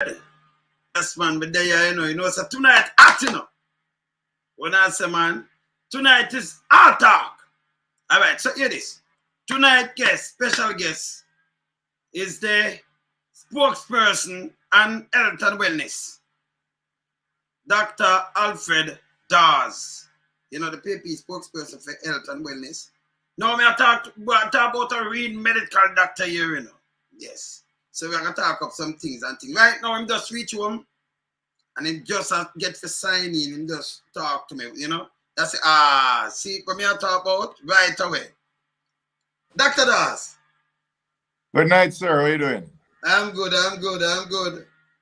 Yes, man, but there, so tonight, when I say, man, tonight is our talk. All right, so here it is. Tonight, special guest, is the spokesperson on health and wellness, Dr. Alfred Dawes. The PNP spokesperson for health and wellness. Now, I talk about a real medical doctor here, Yes. So we're going to talk up some things and things. Right now, I'm just reach home and him just get for sign in and just talk to me, That's it. See what me I talk about right away. Dr. Dawes. Good night, sir. How are you doing? I'm good.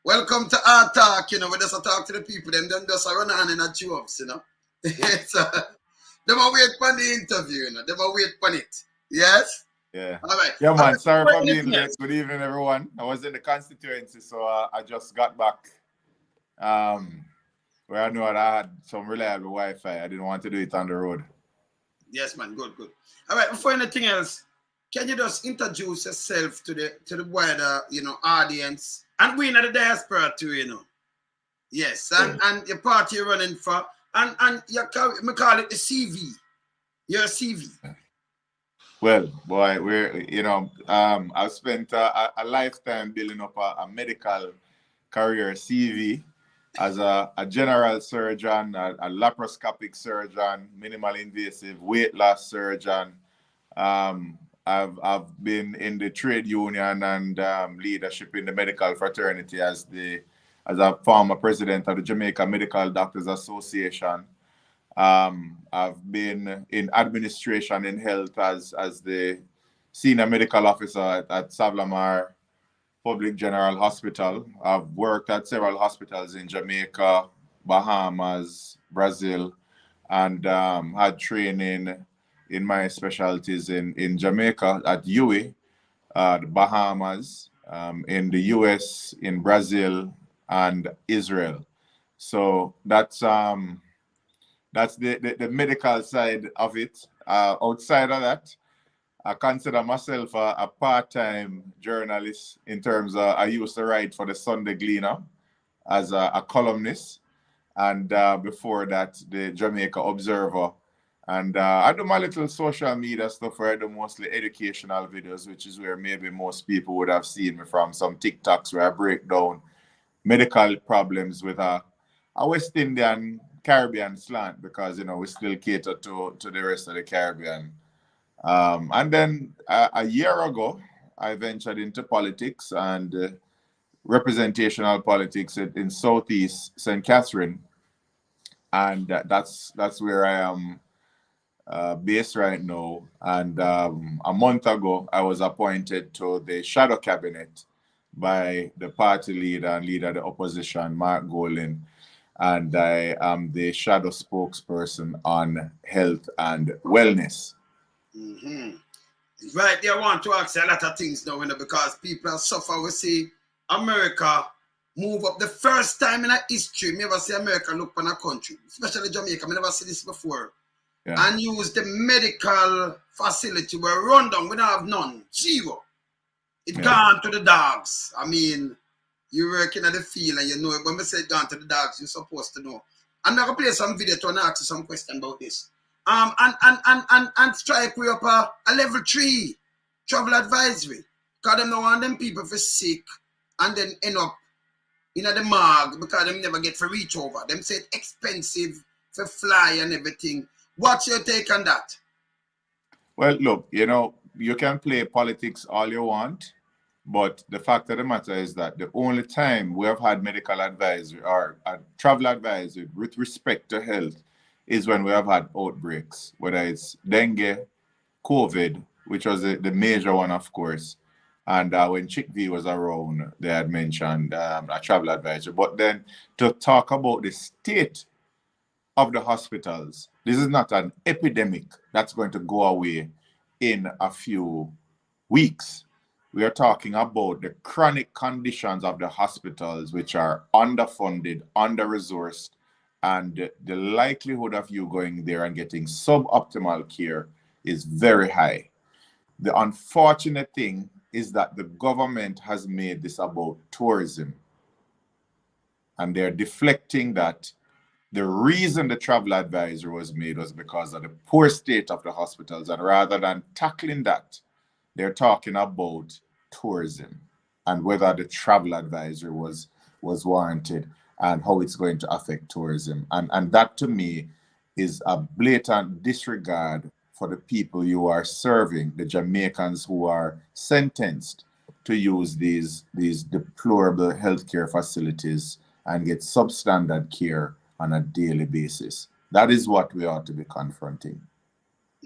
Welcome to our talk, we just talk to the people, them just run on in a jobs, So, them a wait for the interview, Them a wait for it. Yes? Yeah. All right. Yeah, man. Sorry for being late. Good evening, everyone. I was in the constituency, so I just got back. Where I know that I had some reliable Wi-Fi. I didn't want to do it on the road. Yes, man. Good. All right. Before anything else, can you just introduce yourself to the wider, audience, and we in the diaspora too, Yes, and your party you're running for, and we call it the CV. Your CV. Well, boy, I've spent a lifetime building up a medical career CV as a general surgeon, a laparoscopic surgeon, minimal invasive weight loss surgeon. I've been in the trade union and leadership in the medical fraternity as a former president of the Jamaica Medical Doctors Association. I've been in administration in health as the senior medical officer at Savlamar Public General Hospital. I've worked at several hospitals in Jamaica, Bahamas, Brazil, and had training in my specialties in Jamaica at UWI, the Bahamas, in the US, in Brazil, and Israel. So that's the medical side of it. Outside of that, I consider myself a part-time journalist in terms of I used to write for the Sunday Gleaner as a columnist, and before that, the Jamaica Observer. And I do my little social media stuff where I do mostly educational videos, which is where maybe most people would have seen me from, some TikToks where I break down medical problems with a West Indian Caribbean slant, because we still cater to the rest of the Caribbean. And then a year ago, I ventured into politics and representational politics in Southeast St. Catherine, and that's where I am based right now. And a month ago, I was appointed to the shadow cabinet by the party leader and leader of the opposition, Mark Golin. And I am the shadow spokesperson on health and wellness. Mm-hmm. Right there, I want to ask you a lot of things now, because people are suffering. We see America move up. The first time in history, me never see America look on a country, especially Jamaica. I never see this before. Yeah. And use the medical facility where run down. We don't have none. Zero. It gone to the dogs. I mean, you working at the field and when we say gone to the dogs, you're supposed to know. I'm not gonna play some video to ask you some question about this. And strike we up a level 3 travel advisory. Because them don't want them people for sick and then end up in the morgue because them never get for reach over. Them say it's expensive for fly and everything. What's your take on that? Well, look, you can play politics all you want, but the fact of the matter is that the only time we have had medical advisory or travel advisory with respect to health is when we have had outbreaks, whether it's dengue, COVID, which was the major one, of course, and when Chick-V was around, they had mentioned a travel advisory. But then to talk about the state of the hospitals, this is not an epidemic that's going to go away in a few weeks. We are talking about the chronic conditions of the hospitals, which are underfunded, under-resourced, and the likelihood of you going there and getting suboptimal care is very high. The unfortunate thing is that the government has made this about tourism. And they're deflecting that the reason the travel advisory was made was because of the poor state of the hospitals. And rather than tackling that, they're talking about tourism and whether the travel advisory was warranted and how it's going to affect tourism. And that to me is a blatant disregard for the people you are serving, the Jamaicans who are sentenced to use these deplorable healthcare facilities and get substandard care on a daily basis. That is what we ought to be confronting.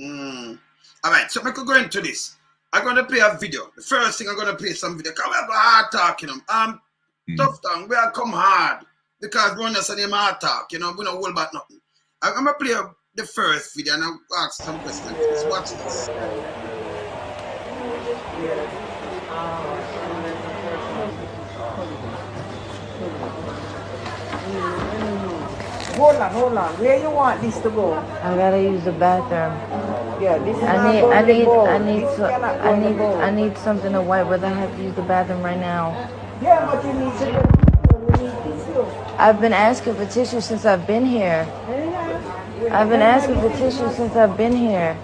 All right, so I could go into this. I'm going to play a video. The first thing I'm going to play some video. Because we have a hard talk, you know. Tough tongue, we are come hard. Because we understand him hard talk, you know. We don't hold back nothing. I'm going to play the first video and I'll ask some questions. Let's watch this. Hold on. Where you want this to go? I gotta use the bathroom. Yeah, this is I need something to wipe, but I have to use the bathroom right now. Yeah, but you need tissue. I've been asking for tissue since I've been here.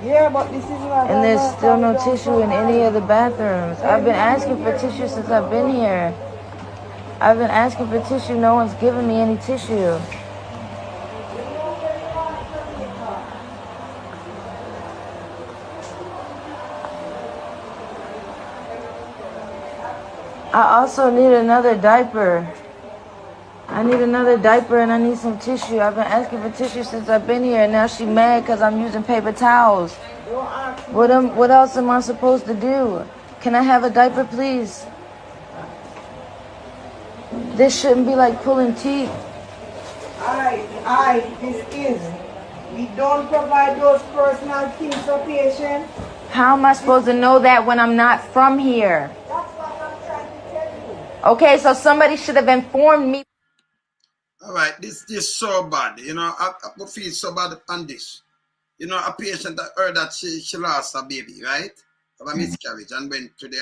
Yeah, but this is not. And there's still no tissue in any of the bathrooms. I've been asking for tissue since I've been here. No one's giving me any tissue. I also need another diaper. And I need some tissue. I've been asking for tissue since I've been here, and now she's mad because I'm using paper towels. What else am I supposed to do? Can I have a diaper, please? This shouldn't be like pulling teeth. We don't provide those personal things for patients. How am I supposed to know that when I'm not from here? That's what I'm trying to tell you. Okay, so somebody should have informed me. All right, this is so bad. You know, I feel so bad on this. You know, a patient that heard that she lost her baby, right? Of a miscarriage and went to the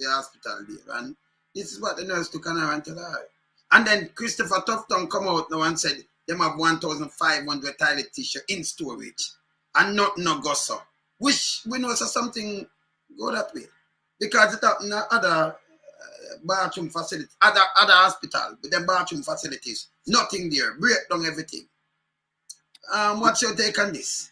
hospital there. And this is what the nurse took on her and tell her. And then Christopher Tufton come out now and said them have 1,500 toilet tissue in storage. And nothing no go so. Which we know so something go that way. Because it happened in other bathroom facilities, other hospital with them bathroom facilities. Nothing there. Break down everything. What's your take on this?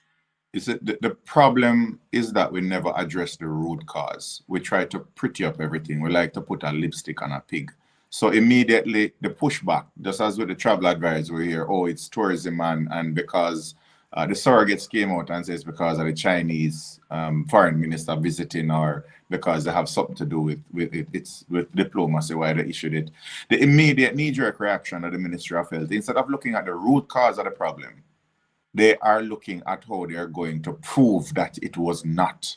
The problem is that we never address the root cause. We try to pretty up everything. We like to put a lipstick on a pig. So immediately the pushback, just as with the travel advisory here, oh, it's tourism and because the surrogates came out and says because of the Chinese foreign minister visiting or because they have something to do with diplomacy why they issued it. The immediate knee-jerk reaction of the Ministry of Health, instead of looking at the root cause of the problem, they are looking at how they are going to prove that it was not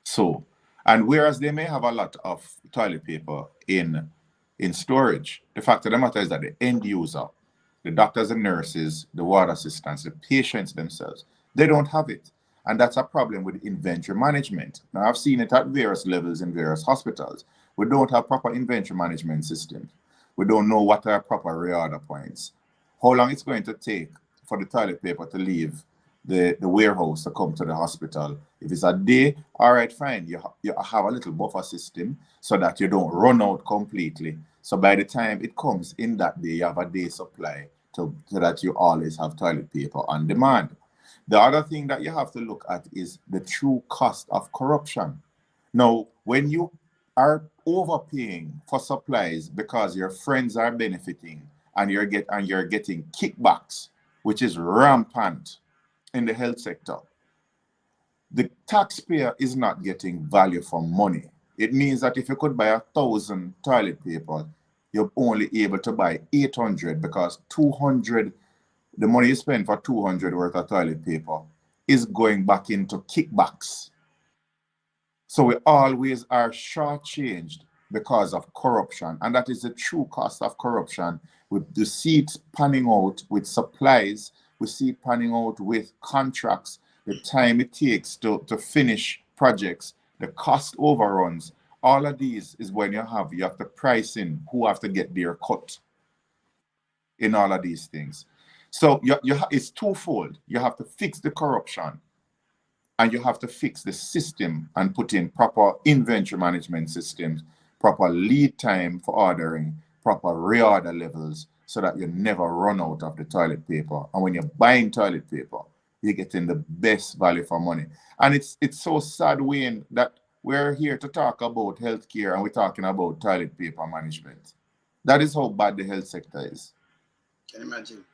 so. And whereas they may have a lot of toilet paper in storage, the fact of the matter is that the end user, the doctors and nurses, the ward assistants, the patients themselves, they don't have it. And that's a problem with inventory management. Now, I've seen it at various levels in various hospitals. We don't have proper inventory management systems. We don't know what are proper reorder points. How long it's going to take for the toilet paper to leave the warehouse to come to the hospital. If it's a day, all right, fine. You have a little buffer system so that you don't run out completely. So by the time it comes in that day, you have a day supply so that you always have toilet paper on demand. The other thing that you have to look at is the true cost of corruption. Now, when you are overpaying for supplies because your friends are benefiting and you're getting kickbacks, which is rampant in the health sector, the taxpayer is not getting value for money. It means that if you could buy 1,000 toilet paper, you're only able to buy 800 because 200, the money you spend for 200 worth of toilet paper is going back into kickbacks. So we always are shortchanged because of corruption. And that is the true cost of corruption. We see it panning out with supplies. We see it panning out with contracts, the time it takes to finish projects, the cost overruns. All of these is when you have to price in who have to get their cut. in all of these things. So it's twofold. You have to fix the corruption, and you have to fix the system and put in proper inventory management systems, proper lead time for ordering, proper reorder levels, so that you never run out of the toilet paper. And when you're buying toilet paper, you're getting the best value for money. And it's so sad, Wayne, that we're here to talk about healthcare and we're talking about toilet paper management. That is how bad the health sector is. Can you imagine?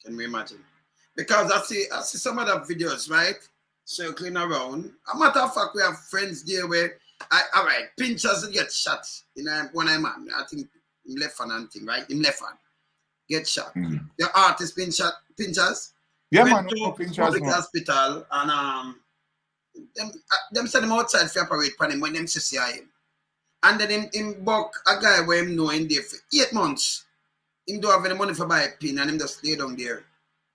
Can we imagine? Because I see some of the videos, right? Circling around. A matter of fact, we have friends there where, all right, pinchers get shot in one eye man. I think in left hand and thing, right? In left hand. Get shot. Mm-hmm. The artist been shot, pinchers. Yeah, went man, to pinchers, public man. hospital and them send him outside for operate on him when them see him. And then him buck a guy where him know in there for 8 months. Him don't have any money for buy a pin and him just lay down there.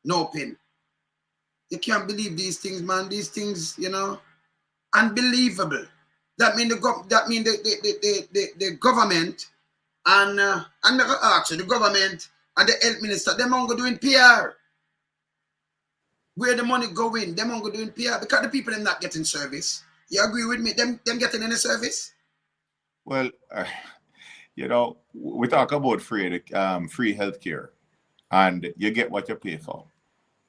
No pin. You can't believe these things, man. These things, you know, unbelievable. That mean the government and actually the government and the health minister, them on go doing PR. Where the money going, them on go doing PR because the people them not getting service. You agree with me? Them getting any service? Well, you know, we talk about free healthcare, and you get what you pay for.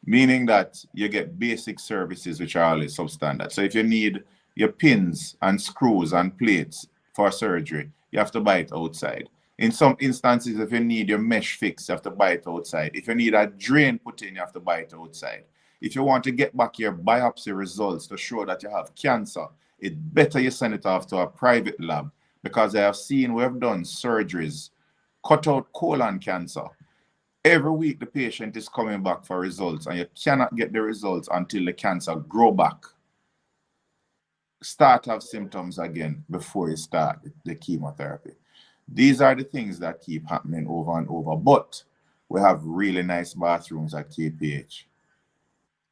Meaning that you get basic services which are always substandard. So if you need your pins and screws and plates for surgery, you have to buy it outside. In some instances, if you need your mesh fixed, you have to buy it outside. If you need a drain put in, you have to buy it outside. If you want to get back your biopsy results to show that you have cancer, it's better you send it off to a private lab, because I have seen we have done surgeries, cut out colon cancer. Every week the patient is coming back for results, and you cannot get the results until the cancer grow back. Start have symptoms again before you start the chemotherapy. These are the things that keep happening over and over. But we have really nice bathrooms at KPH.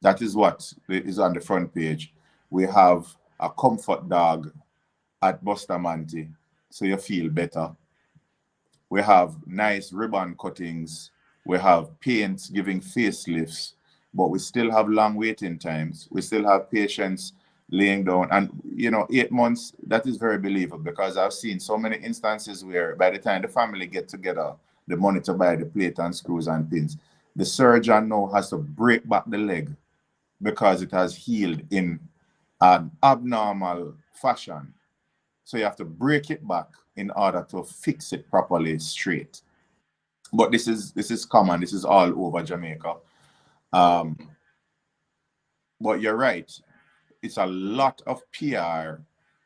That is what is on the front page. We have a comfort dog at Bustamante, so you feel better. We have nice ribbon cuttings. We have paints giving facelifts, but we still have long waiting times. We still have patients laying down. And, you know, 8 months, that is very believable, because I've seen so many instances where by the time the family get together, the money to buy the plate and screws and pins, the surgeon now has to break back the leg because it has healed in an abnormal fashion. So you have to break it back in order to fix it properly straight. But this is common. This is all over Jamaica. But you're right. It's a lot of PR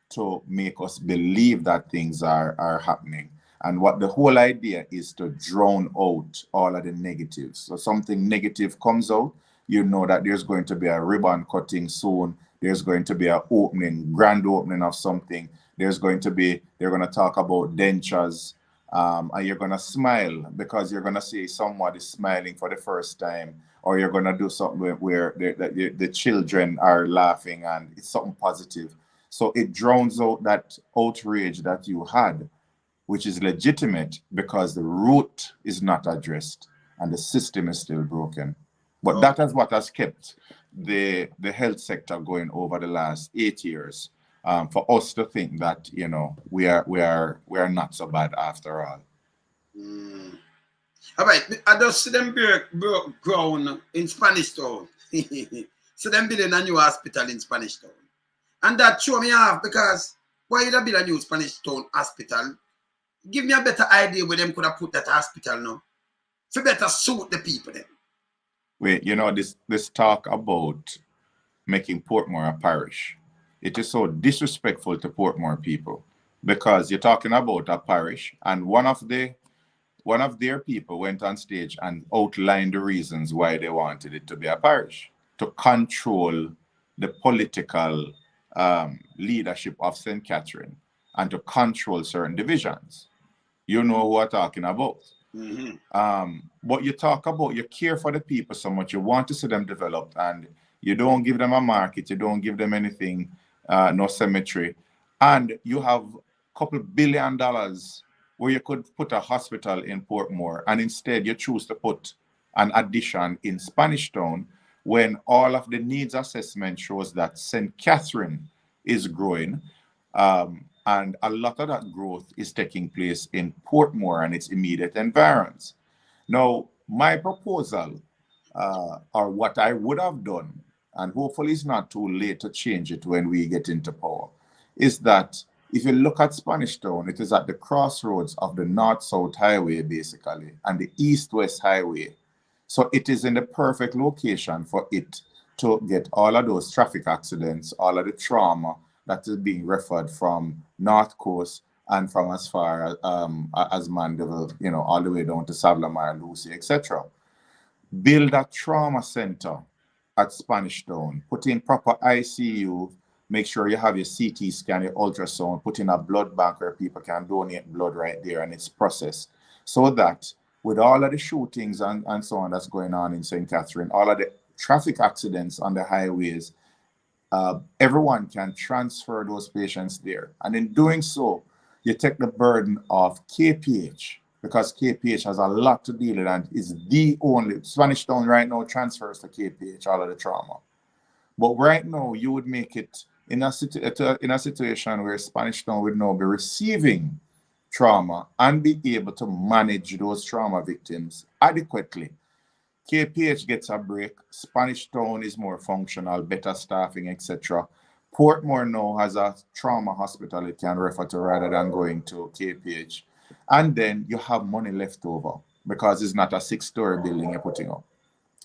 to make us believe that things are happening. And what the whole idea is to drown out all of the negatives. So something negative comes out, you know that there's going to be a ribbon cutting soon. There's going to be an opening, grand opening of something. They're going to talk about dentures. And you're going to smile because you're going to see somebody smiling for the first time, or you're going to do something where the children are laughing and it's something positive. So it drowns out that outrage that you had, which is legitimate because the root is not addressed and the system is still broken. But that is what has kept the health sector going over the last 8 years. For us to think that, you know, we are not so bad after all. All right, I just see them broke ground in Spanish Town. So them building a new hospital in Spanish Town. And that show me off, because why you build a new Spanish Town hospital? Give me a better idea where them could have put that hospital now. For better suit the people then. Wait, you know, this talk about making Portmore a parish. It is so disrespectful to Portmore people, because you're talking about a parish, and one of their people went on stage and outlined the reasons why they wanted it to be a parish, to control the political leadership of St. Catherine and to control certain divisions. You know who I'm talking about. Mm-hmm. But you talk about, you care for the people so much, you want to see them developed, and you don't give them a market, you don't give them anything, no cemetery, and you have a couple $1 billion where you could put a hospital in Portmore, and instead you choose to put an addition in Spanish Town, when all of the needs assessment shows that St. Catherine is growing, and a lot of that growth is taking place in Portmore and its immediate environs. Now, my proposal, or what I would have done, and hopefully it's not too late to change it when we get into power, is that if you look at Spanish Town, it is at the crossroads of the North-South Highway, basically, and the East-West Highway. So it is in the perfect location for it to get all of those traffic accidents, all of the trauma that is being referred from North Coast and from as far as Mandeville, all the way down to Savlamar, Lucy, etc. Build a trauma center at Spanish Town, put in proper ICU, make sure you have your CT scan, your ultrasound, put in a blood bank where people can donate blood right there and it's processed, so that with all of the shootings and so on that's going on in St. Catherine, all of the traffic accidents on the highways, everyone can transfer those patients there. And in doing so, you take the burden of KPH, because KPH has a lot to deal with and is the only, Spanish Town right now transfers to KPH, all of the trauma. But right now, you would make it in a situation where Spanish Town would now be receiving trauma and be able to manage those trauma victims adequately. KPH gets a break. Spanish Town is more functional, better staffing, etc. Portmore now has a trauma hospital it can refer to rather than going to KPH. And then you have money left over because it's not a 6-story building you're putting up.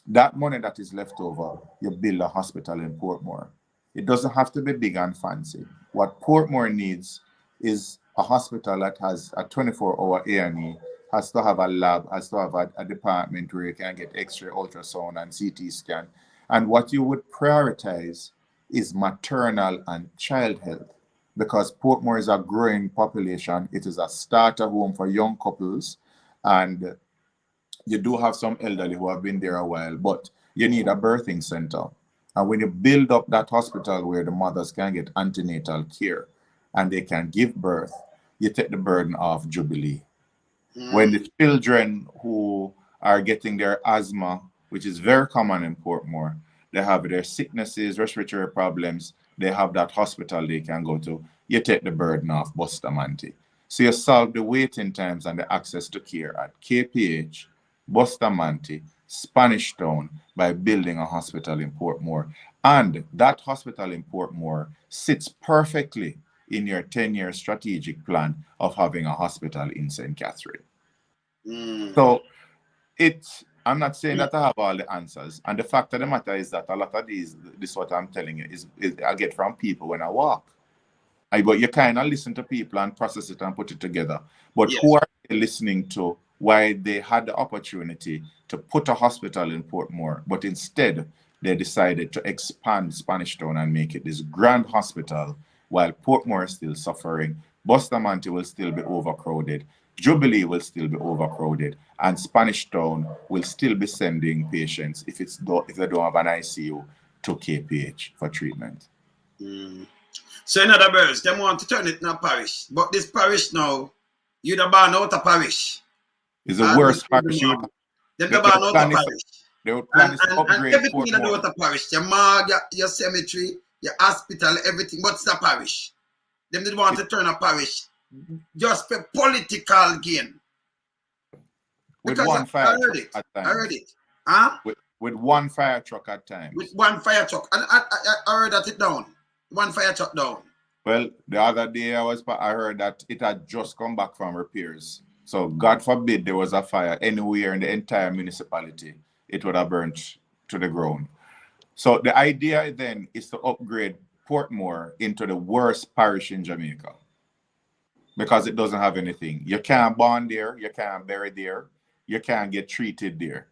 That money that is left over, you build a hospital in Portmore. It doesn't have to be big and fancy. What Portmore needs is a hospital that has a 24-hour A&E, has to have a lab, has to have a department where you can get X-ray, ultrasound, and CT scan. And what you would prioritize is maternal and child health, because Portmore is a growing population. It is a starter home for young couples, and you do have some elderly who have been there a while, but you need a birthing center. And when you build up that hospital where the mothers can get antenatal care and they can give birth, you take the burden off Jubilee. When the children who are getting their asthma, which is very common in Portmore, they have their sicknesses, respiratory problems, they have that hospital they can go to, you take the burden off Bustamante. So you solve the waiting times and the access to care at KPH, Bustamante, Spanish Town by building a hospital in Portmore. And that hospital in Portmore sits perfectly in your 10-year strategic plan of having a hospital in St. Catherine. So I'm not saying that I have all the answers. And the fact of the matter is that a lot of this what I'm telling you is I get from people when I walk. But you kind of listen to people and process it and put it together. But who are they listening to why they had the opportunity to put a hospital in Portmore, but instead they decided to expand Spanish Town and make it this grand hospital while Portmore is still suffering, Bustamante will still be overcrowded, Jubilee will still be overcrowded, and Spanish Town will still be sending patients, if they don't have an ICU, to KPH for treatment. So in other words, they want to turn it into a parish. But this parish now, you'd have banned out a parish. It's the worst parish. They've ban out a parish. They would plan to upgrade everything you do with a parish. Your morgue, your cemetery, your hospital, everything. What's the parish? Them did want to turn a parish just for political gain. With one fire truck at times. I heard it. Huh? With one fire truck at times. With one fire truck. And I heard that it down. One fire truck down. Well, the other day I heard that it had just come back from repairs. So God forbid there was a fire anywhere in the entire municipality, it would have burnt to the ground. So the idea then is to upgrade Portmore into the worst parish in Jamaica, because it doesn't have anything. You can't bond there, you can't bury there, you can't get treated there.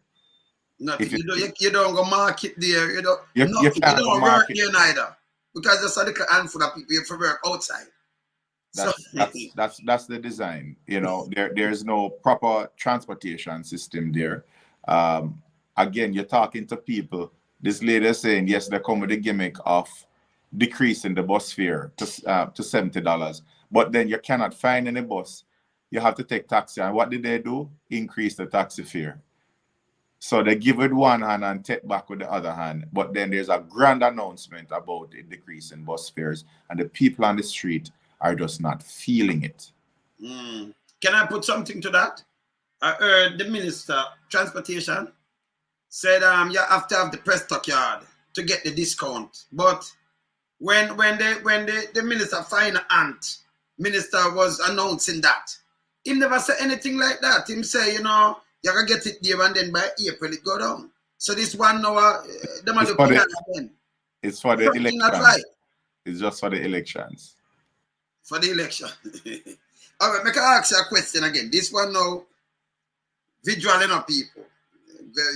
Nothing. You don't go market there. You don't go work there neither. Because there's a little handful of people have to work outside. That's the design. You know, there's no proper transportation system there. Again, you're talking to people. This lady is saying, yes, they come with the gimmick of decreasing the bus fare to $70. But then you cannot find any bus you have to take taxi. And what did they do? Increase the taxi fare. So they give with one hand and take back with the other hand. But then there's a grand announcement about a decrease in bus fares, and the people on the street are just not feeling it. Can I put something to that? I heard the Minister Transportation said you have to have the press stockyard to get the discount. But when the Minister Finance Minister was announcing that, he never said anything like that. Him say, you know, you can get it there and then by April it go down. So this 1 hour, it's for the elections. Right. It's just for the elections. For the election. All right, make I ask you a question again. This one now, visually no people.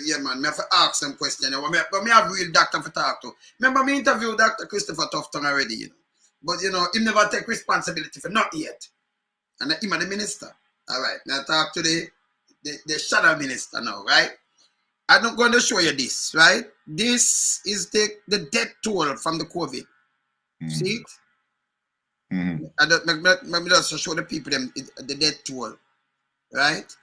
Yeah, man, I have to ask some questions. But me have real doctor to talk to. Remember me interviewed Dr. Christopher Tufton already, you know. But, you know, he never take responsibility for not yet. And him and the minister. All right, now talk to the shadow minister now, right? I'm going to show you this, right? This is the death toll from the COVID. See it? And just show the people them the death toll, right?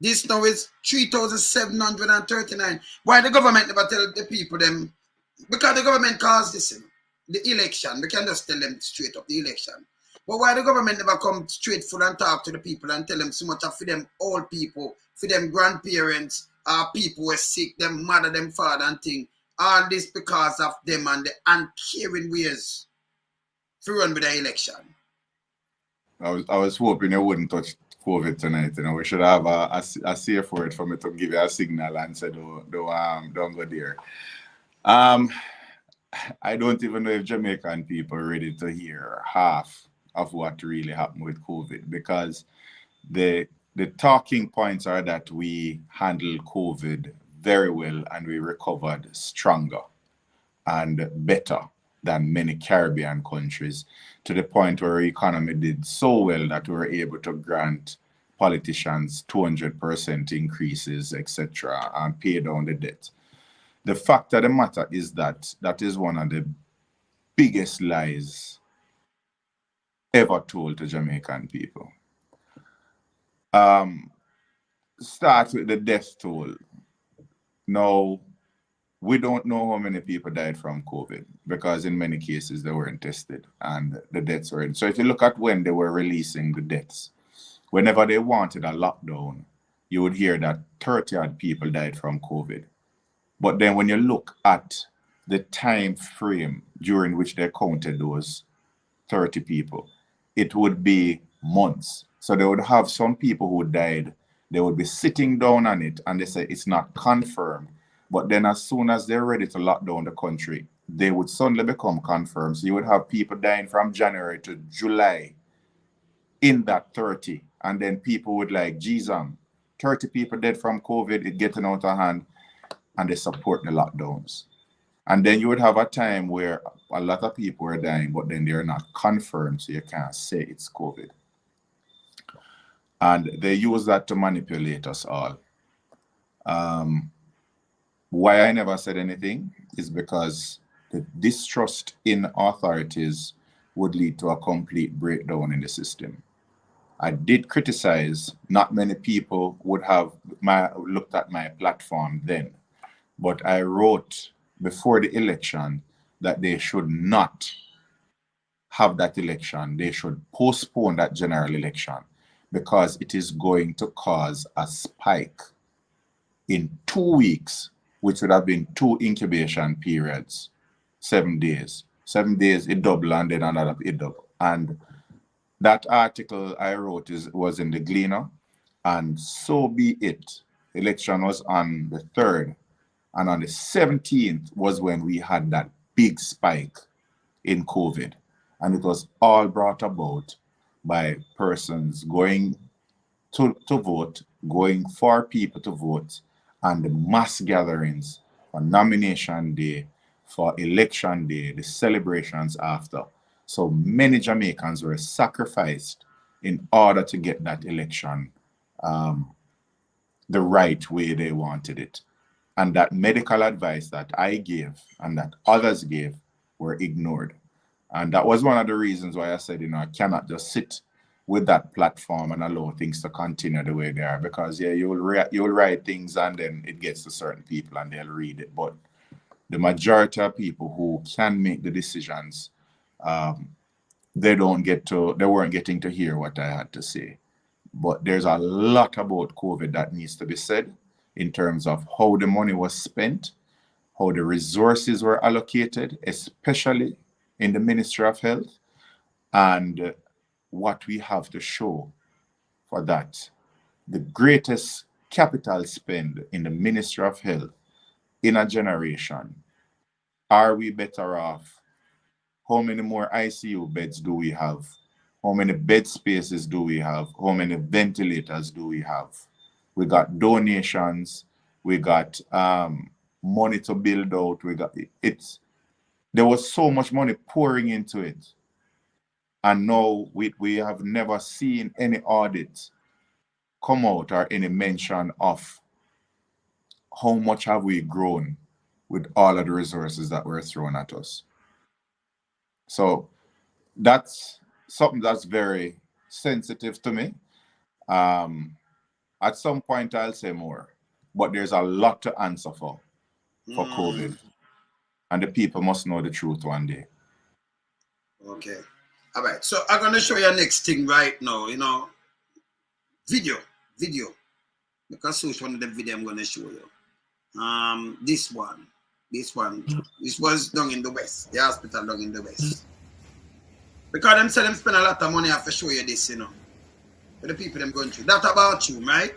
This now is 3,739. Why the government never tell the people them? Because the government caused this, you know, the election. We can just tell them straight up the election. But why the government never come straight full and talk to the people and tell them so much for them old people, for them grandparents, people who are sick, them mother, them father and thing. All this because of them and the uncaring ways to run with the election. I was hoping you wouldn't touch COVID tonight. You know, we should have a safe word for me to give you a signal and say don't go there. I don't even know if Jamaican people are ready to hear half of what really happened with COVID, because the talking points are that we handled COVID very well and we recovered stronger and better than many Caribbean countries, to the point where our economy did so well that we were able to grant politicians 200% increases, etc., and pay down the debt. The fact of the matter is that is one of the biggest lies ever told to Jamaican people. Start with the death toll. Now, we don't know how many people died from COVID, because in many cases they weren't tested and the deaths were in. So if you look at when they were releasing the deaths, whenever they wanted a lockdown, you would hear that 30-odd people died from COVID. But then when you look at the time frame during which they counted those 30 people, it would be months. So they would have some people who died, they would be sitting down on it and they say it's not confirmed. But then as soon as they're ready to lock down the country, they would suddenly become confirmed. So you would have people dying from January to July in that 30. And then people would like, geez, 30 people dead from COVID, it getting out of hand, and they support the lockdowns. And then you would have a time where a lot of people are dying, but then they're not confirmed, so you can't say it's COVID. And they use that to manipulate us all. Why I never said anything is because the distrust in authorities would lead to a complete breakdown in the system. I did criticize, not many people would have looked at my platform then, but I wrote before the election that they should not have that election. They should postpone that general election, because it is going to cause a spike in 2 weeks, which would have been 2 incubation periods, 7 days. 7 days, it double, and then another, it double. And that article I wrote was in the Gleaner, and so be it. Election was on the 3rd, and on the 17th was when we had that big spike in COVID. And it was all brought about by persons going to vote, going for people to vote, and the mass gatherings for nomination day, for election day, the celebrations after. So many Jamaicans were sacrificed in order to get that election the right way they wanted it. And that medical advice that I gave and that others gave were ignored. And that was one of the reasons why I said, you know, I cannot just sit with that platform and allow things to continue the way they are. Because yeah, you'll write things and then it gets to certain people and they'll read it. But the majority of people who can make the decisions, they weren't getting to hear what I had to say. But there's a lot about COVID that needs to be said in terms of how the money was spent, how the resources were allocated, especially in the Ministry of Health, and what we have to show for that. The greatest capital spend in the Ministry of Health in a generation. Are we better off? How many more ICU beds do we have? How many bed spaces do we have? How many ventilators do we have? We got donations. We got money to build out. We got it. There was so much money pouring into it. And now we have never seen any audit come out or any mention of how much have we grown with all of the resources that were thrown at us. So that's something that's very sensitive to me. At some point I'll say more, but there's a lot to answer for COVID. And the people must know the truth one day. Okay. All right. So I'm going to show you next thing right now, video. Because it's one of the video I'm going to show you. This was done in the West, the hospital done in the West. Because them say them spend a lot of money, I have to show you this, for the people them going through. That's about you, right?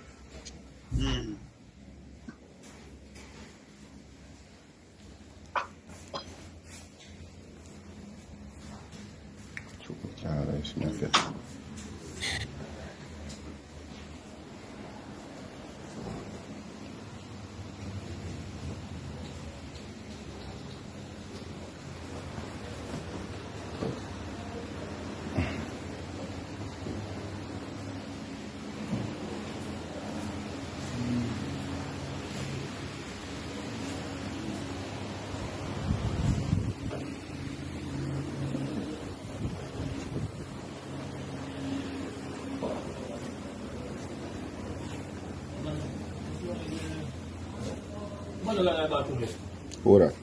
Who that?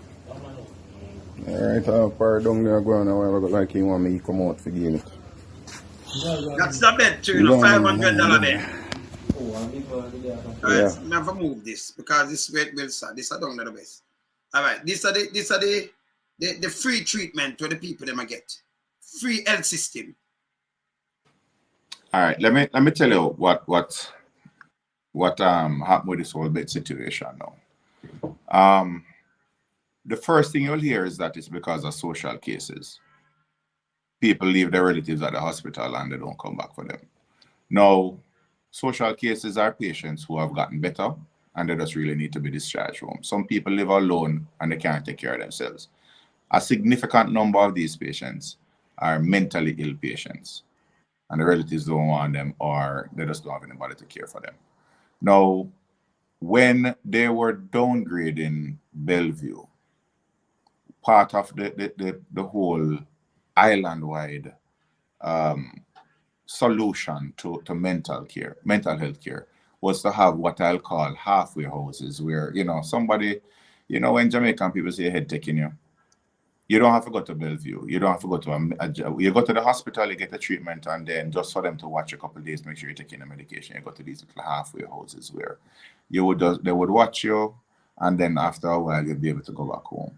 Alright, far down there going now, I like he want me to come out for gain it. That's the bed too, $500 bed. Alright, never move this because this weight will start. This are down to the best. Alright, these are the free treatment where the people them get. Free health system. All right, let me tell you what happened with this whole bed situation now. The first thing you'll hear is that it's because of social cases. People leave their relatives at the hospital and they don't come back for them. Now, social cases are patients who have gotten better and they just really need to be discharged home. Some people live alone and they can't take care of themselves. A significant number of these patients are mentally ill patients and the relatives don't want them or they just don't have anybody to care for them. Now, when they were downgrading Bellevue, part of the whole island-wide solution to mental health care was to have what I'll call halfway houses where, somebody, when Jamaican people say head taking you don't have to go to Bellevue. You don't have to go to you go to the hospital, you get the treatment, and then just for them to watch a couple of days, make sure you're taking the medication. You go to these little halfway houses where they would watch you, and then after a while, you'll be able to go back home.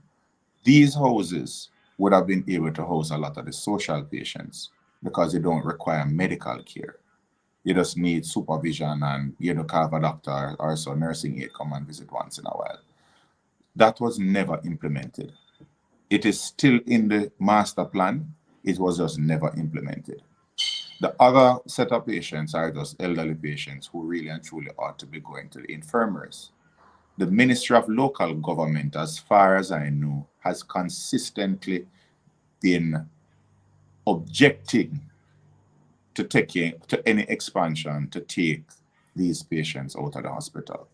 These houses would have been able to house a lot of the social patients because they don't require medical care. You just need supervision and, have a doctor or so nursing aide come and visit once in a while. That was never implemented. It is still in the master plan. It was just never implemented. The other set of patients are just elderly patients who really and truly ought to be going to the infirmaries. The Ministry of Local Government, as far as I know, has consistently been objecting to any expansion to take these patients out of the hospital.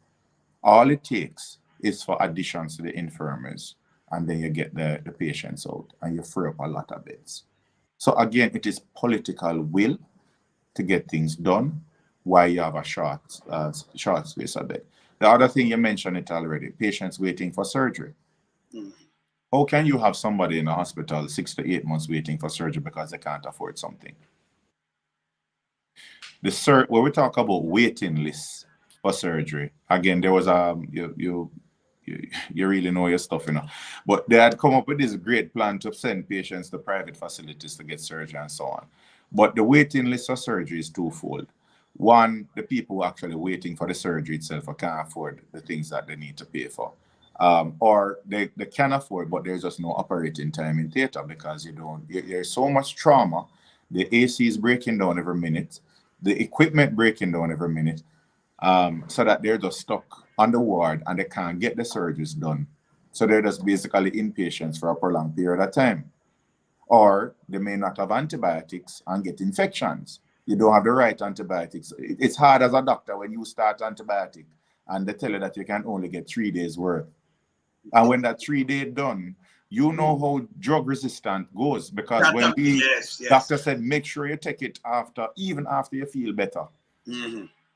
All it takes is for additions to the infirmaries, and then you get the patients out and you free up a lot of beds. So again, it is political will to get things done while you have a short space of bed. The other thing, you mentioned it already, patients waiting for surgery. How can you have somebody in the hospital 6 to 8 months waiting for surgery because they can't afford something? When we talk about waiting lists for surgery, again, there was you really know your stuff, you know. But they had come up with this great plan to send patients to private facilities to get surgery and so on. But the waiting list for surgery is twofold. One, the people who are actually waiting for the surgery itself or can't afford the things that they need to pay for. Or they can afford, but there's just no operating time in theater because there's so much trauma. The AC is breaking down every minute, the equipment breaking down every minute, so that they're just stuck on the ward and they can't get the surgeries done. So they're just basically inpatients for a prolonged period of time. Or they may not have antibiotics and get infections. You don't have the right antibiotics. It's hard as a doctor when you start antibiotic and they tell you that you can only get 3 days worth. And when that 3 day done, you know how drug resistant goes because doctor said, make sure you take it even after you feel better.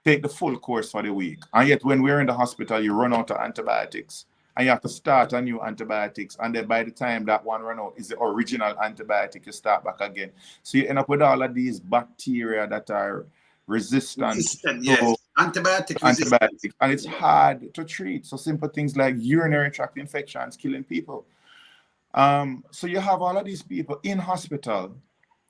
Take the full course for the week. And yet when we're in the hospital, you run out of antibiotics and you have to start a new antibiotics. And then by the time that one run out is the original antibiotic, you start back again. So you end up with all of these bacteria that are resistant to antibiotics. And it's hard to treat. So simple things like urinary tract infections killing people. So you have all of these people in hospital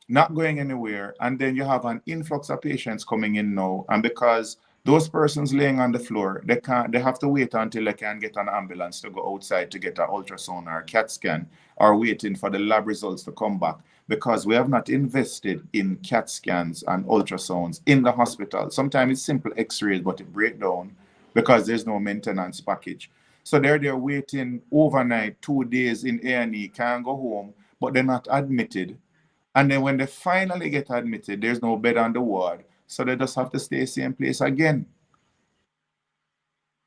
not going anywhere, and then you have an influx of patients coming in now, and because those persons laying on the floor, they have to wait until they can get an ambulance to go outside to get an ultrasound or a CAT scan, or waiting for the lab results to come back, because we have not invested in CAT scans and ultrasounds in the hospital. Sometimes it's simple x-rays, but it breaks down because there's no maintenance package. So they're waiting overnight, 2 days in A&E, can't go home, but they're not admitted. And then when they finally get admitted, there's no bed on the ward. So they just have to stay same place again.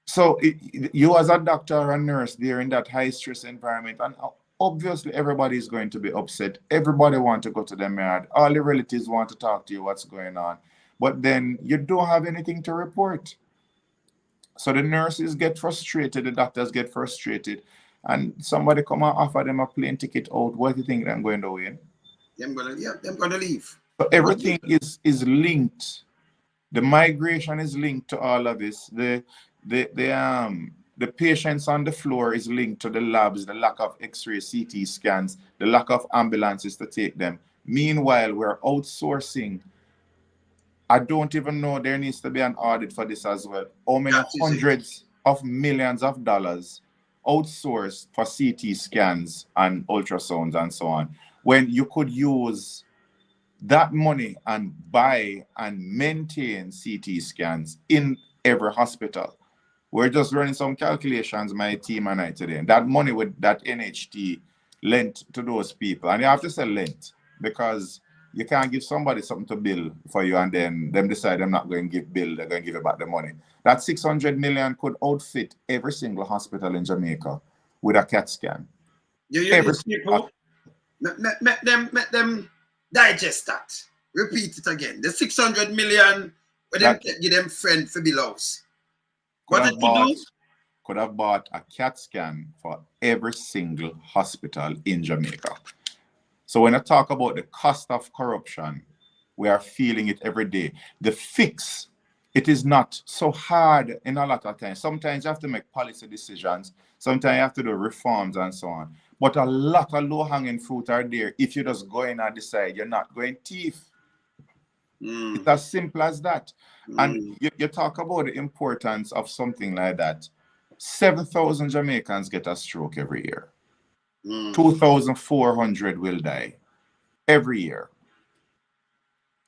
So you as a doctor or a nurse there in that high stress environment, and obviously everybody is going to be upset. Everybody wants to go to their yard. All the relatives want to talk to you what's going on. But then you don't have anything to report. So the nurses get frustrated, the doctors get frustrated, and somebody come and offer them a plane ticket out. What do you think they're going to win? Them gonna leave. So everything is linked. The migration is linked to all of this. The patients on the floor is linked to the labs, the lack of X-ray, CT scans, the lack of ambulances to take them. Meanwhile, we're outsourcing. I don't even know there needs to be an audit for this as well. How many hundreds of millions of dollars outsourced for CT scans and ultrasounds and so on, when you could use that money and buy and maintain CT scans in every hospital. We're just running some calculations, my team and I today. And that money with that NHT lent to those people. And you have to say lent, because you can't give somebody something to bill for you and then them decide they're not going to give bill, they're going to give you back the money. That 600 million could outfit every single hospital in Jamaica with a CAT scan. People, let them digest that. Repeat it again. The 600 million, but them give them friend for bills. Could have bought a CAT scan for every single hospital in Jamaica. So when I talk about the cost of corruption, we are feeling it every day. The fix, it is not so hard in a lot of times. Sometimes you have to make policy decisions. Sometimes you have to do reforms and so on. But a lot of low-hanging fruit are there if you just go in and decide you're not going thief. It's as simple as that. And you talk about the importance of something like that. 7,000 Jamaicans get a stroke every year. 2,400 will die every year.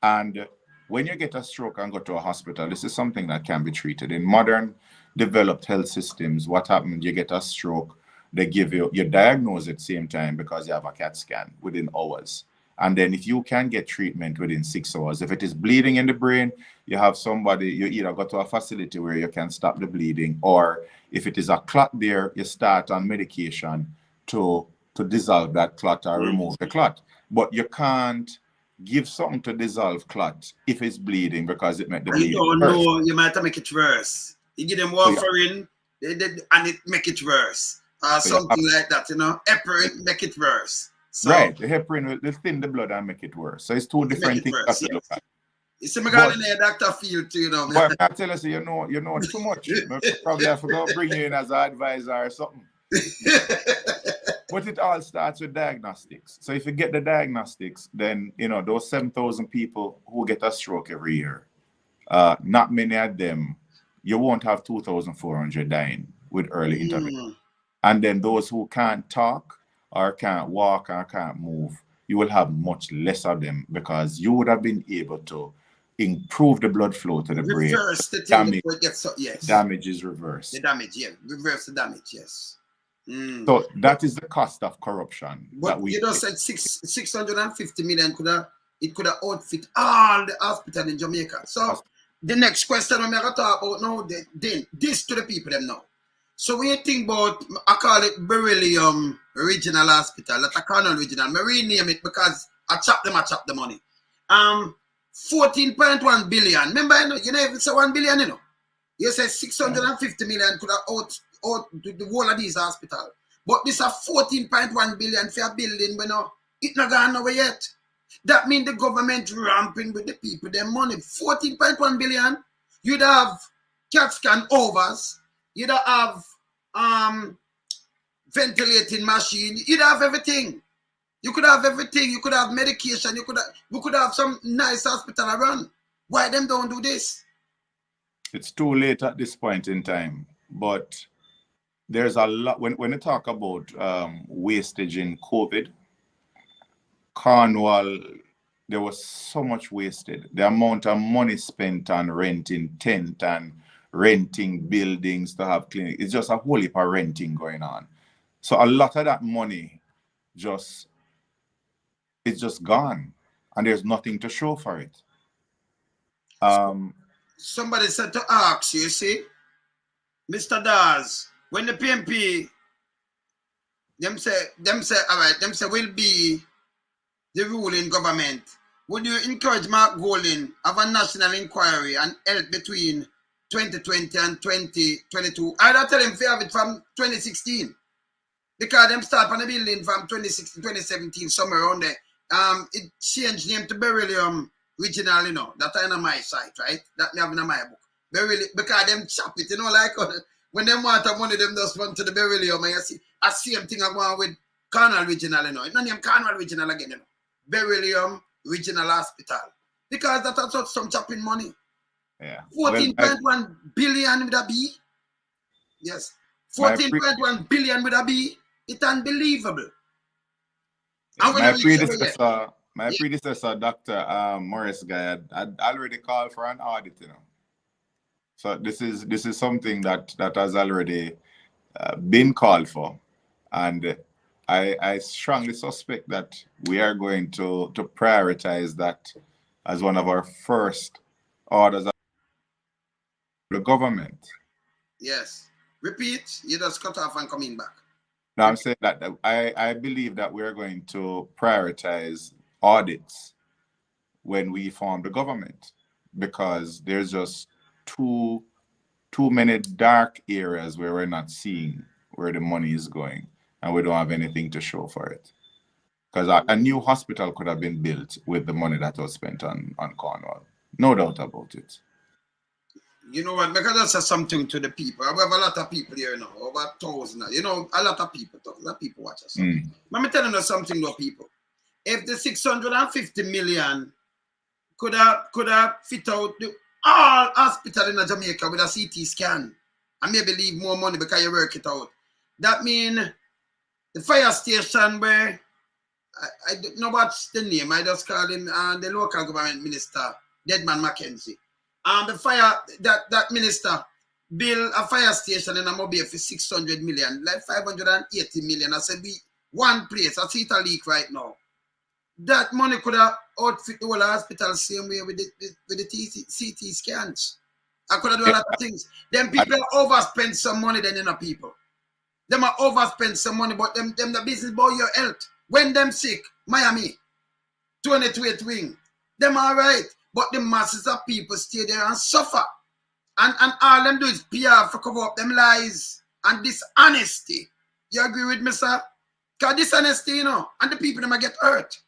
And when you get a stroke and go to a hospital, this is something that can be treated. In modern developed health systems, what happens? You get a stroke, they give you diagnose at the same time because you have a CAT scan within hours. And then if you can get treatment within 6 hours, if it is bleeding in the brain, you have somebody, you either go to a facility where you can stop the bleeding, or if it is a clot there, you start on medication to dissolve that clot or remove the clot. But you can't give something to dissolve clot if it's bleeding because it make the And you bleeding don't worse. know, you might have to make it worse. You give them So, yeah. warfarin, and it make it worse. Or So, yeah, something like that, you know. Heparin make it worse. So right, the heparin will thin the blood and make it worse. So it's two make different it things worse, that to look yes. at. You see me But- going in there, Dr. Field too, you know. But I tell you, so you know too much. Probably have to go bring you in as an advisor or something. But it all starts with diagnostics. So if you get the diagnostics, then you know those 7,000 people who get a stroke every year, not many of them, you won't have 2,400 dying with early intervention. And then those who can't talk or can't walk or can't move, you will have much less of them because you would have been able to improve the blood flow to the brain. Reverse the thing Damage. before it gets so, yes. Damage is reversed. The damage, yeah. Reverse the damage, yes. So that is the cost of corruption. But that we you just said 650 million could have outfit all the hospital in Jamaica. So the next question I'm gonna talk about now, then this to the people them now. So when you think about, I call it Beryllium Regional Hospital, that's a Cornwall Regional. I rename it because I chop the money. 14.1 billion. Remember, you know, if it's a 1 billion, you know. You say 650 million could have out the whole of these hospital. But this a 14.1 billion for a building when it not gone nowhere yet. That means the government ramping with the people, their money. 14.1 billion. You'd have CAT scan overs, you'd have ventilating machine, you'd have everything. You could have everything, you could have medication, we could have some nice hospital around. Why them don't do this? It's too late at this point in time. But there's a lot, when you talk about wastage in COVID, Cornwall, there was so much wasted. The amount of money spent on renting tent and renting buildings to have clinics, it's just a whole heap of renting going on. So a lot of that money it's just gone, and there's nothing to show for it. Somebody said to ask you see, Mr. Dawes, when the PNP, them say, all right, them say will be the ruling government, would you encourage Mark Golding of a national inquiry and help between 2020 and 2022? I don't tell him to have it from 2016. Because them start on the building from 2016, 2017, somewhere around there. It changed name to Beryllium Regional, you know. That's on my site, right? That me have in my book. Beryllium, because them chop it, you know, like when them want money, them just run to the Beryllium, and you see a same thing I go with Cornwall Regional, you know. It's not named Cornwall Regional again, you know. Beryllium Regional Hospital. Because that's some chopping money. Yeah. 14.1 billion with a B. Yes. 14.1 billion with a B. It's unbelievable. My predecessor, Dr. Morris Guy, had already called for an audit, you know. So this is something that has already been called for, and I strongly suspect that we are going to prioritize that as one of our first orders of the government. Yes. Repeat. You just cut off and coming back. No, I'm saying that I believe that we're going to prioritize audits when we form the government, because there's just too many dark areas where we're not seeing where the money is going, and we don't have anything to show for it. Because a new hospital could have been built with the money that was spent on Cornwall. No doubt about it. You know what? Because that's something to the people. We have a lot of people here now, over 1,000. You know, a lot of people watch us. Let me tell you something, though, people. If the 650 million could have fit out all hospital in Jamaica with a CT scan, and maybe leave more money because you work it out, that means the fire station where I don't know what's the name. I just call him the local government minister, Deadman Mackenzie. The fire that minister build a fire station in Mobile for 600 million, like 580 million. I said, one place. I see it a leak right now. That money could have outfit the whole hospital same way with the CT scans. I could have done a lot of things. Them people overspend some money than enough people. Them are overspend some money, but them the business about your health. When them sick, Miami, 28 wing. Them all right. But the masses of people stay there and suffer. And all them do is PR for cover up them lies and dishonesty. You agree with me, sir? Because dishonesty, you know, and the people them get hurt.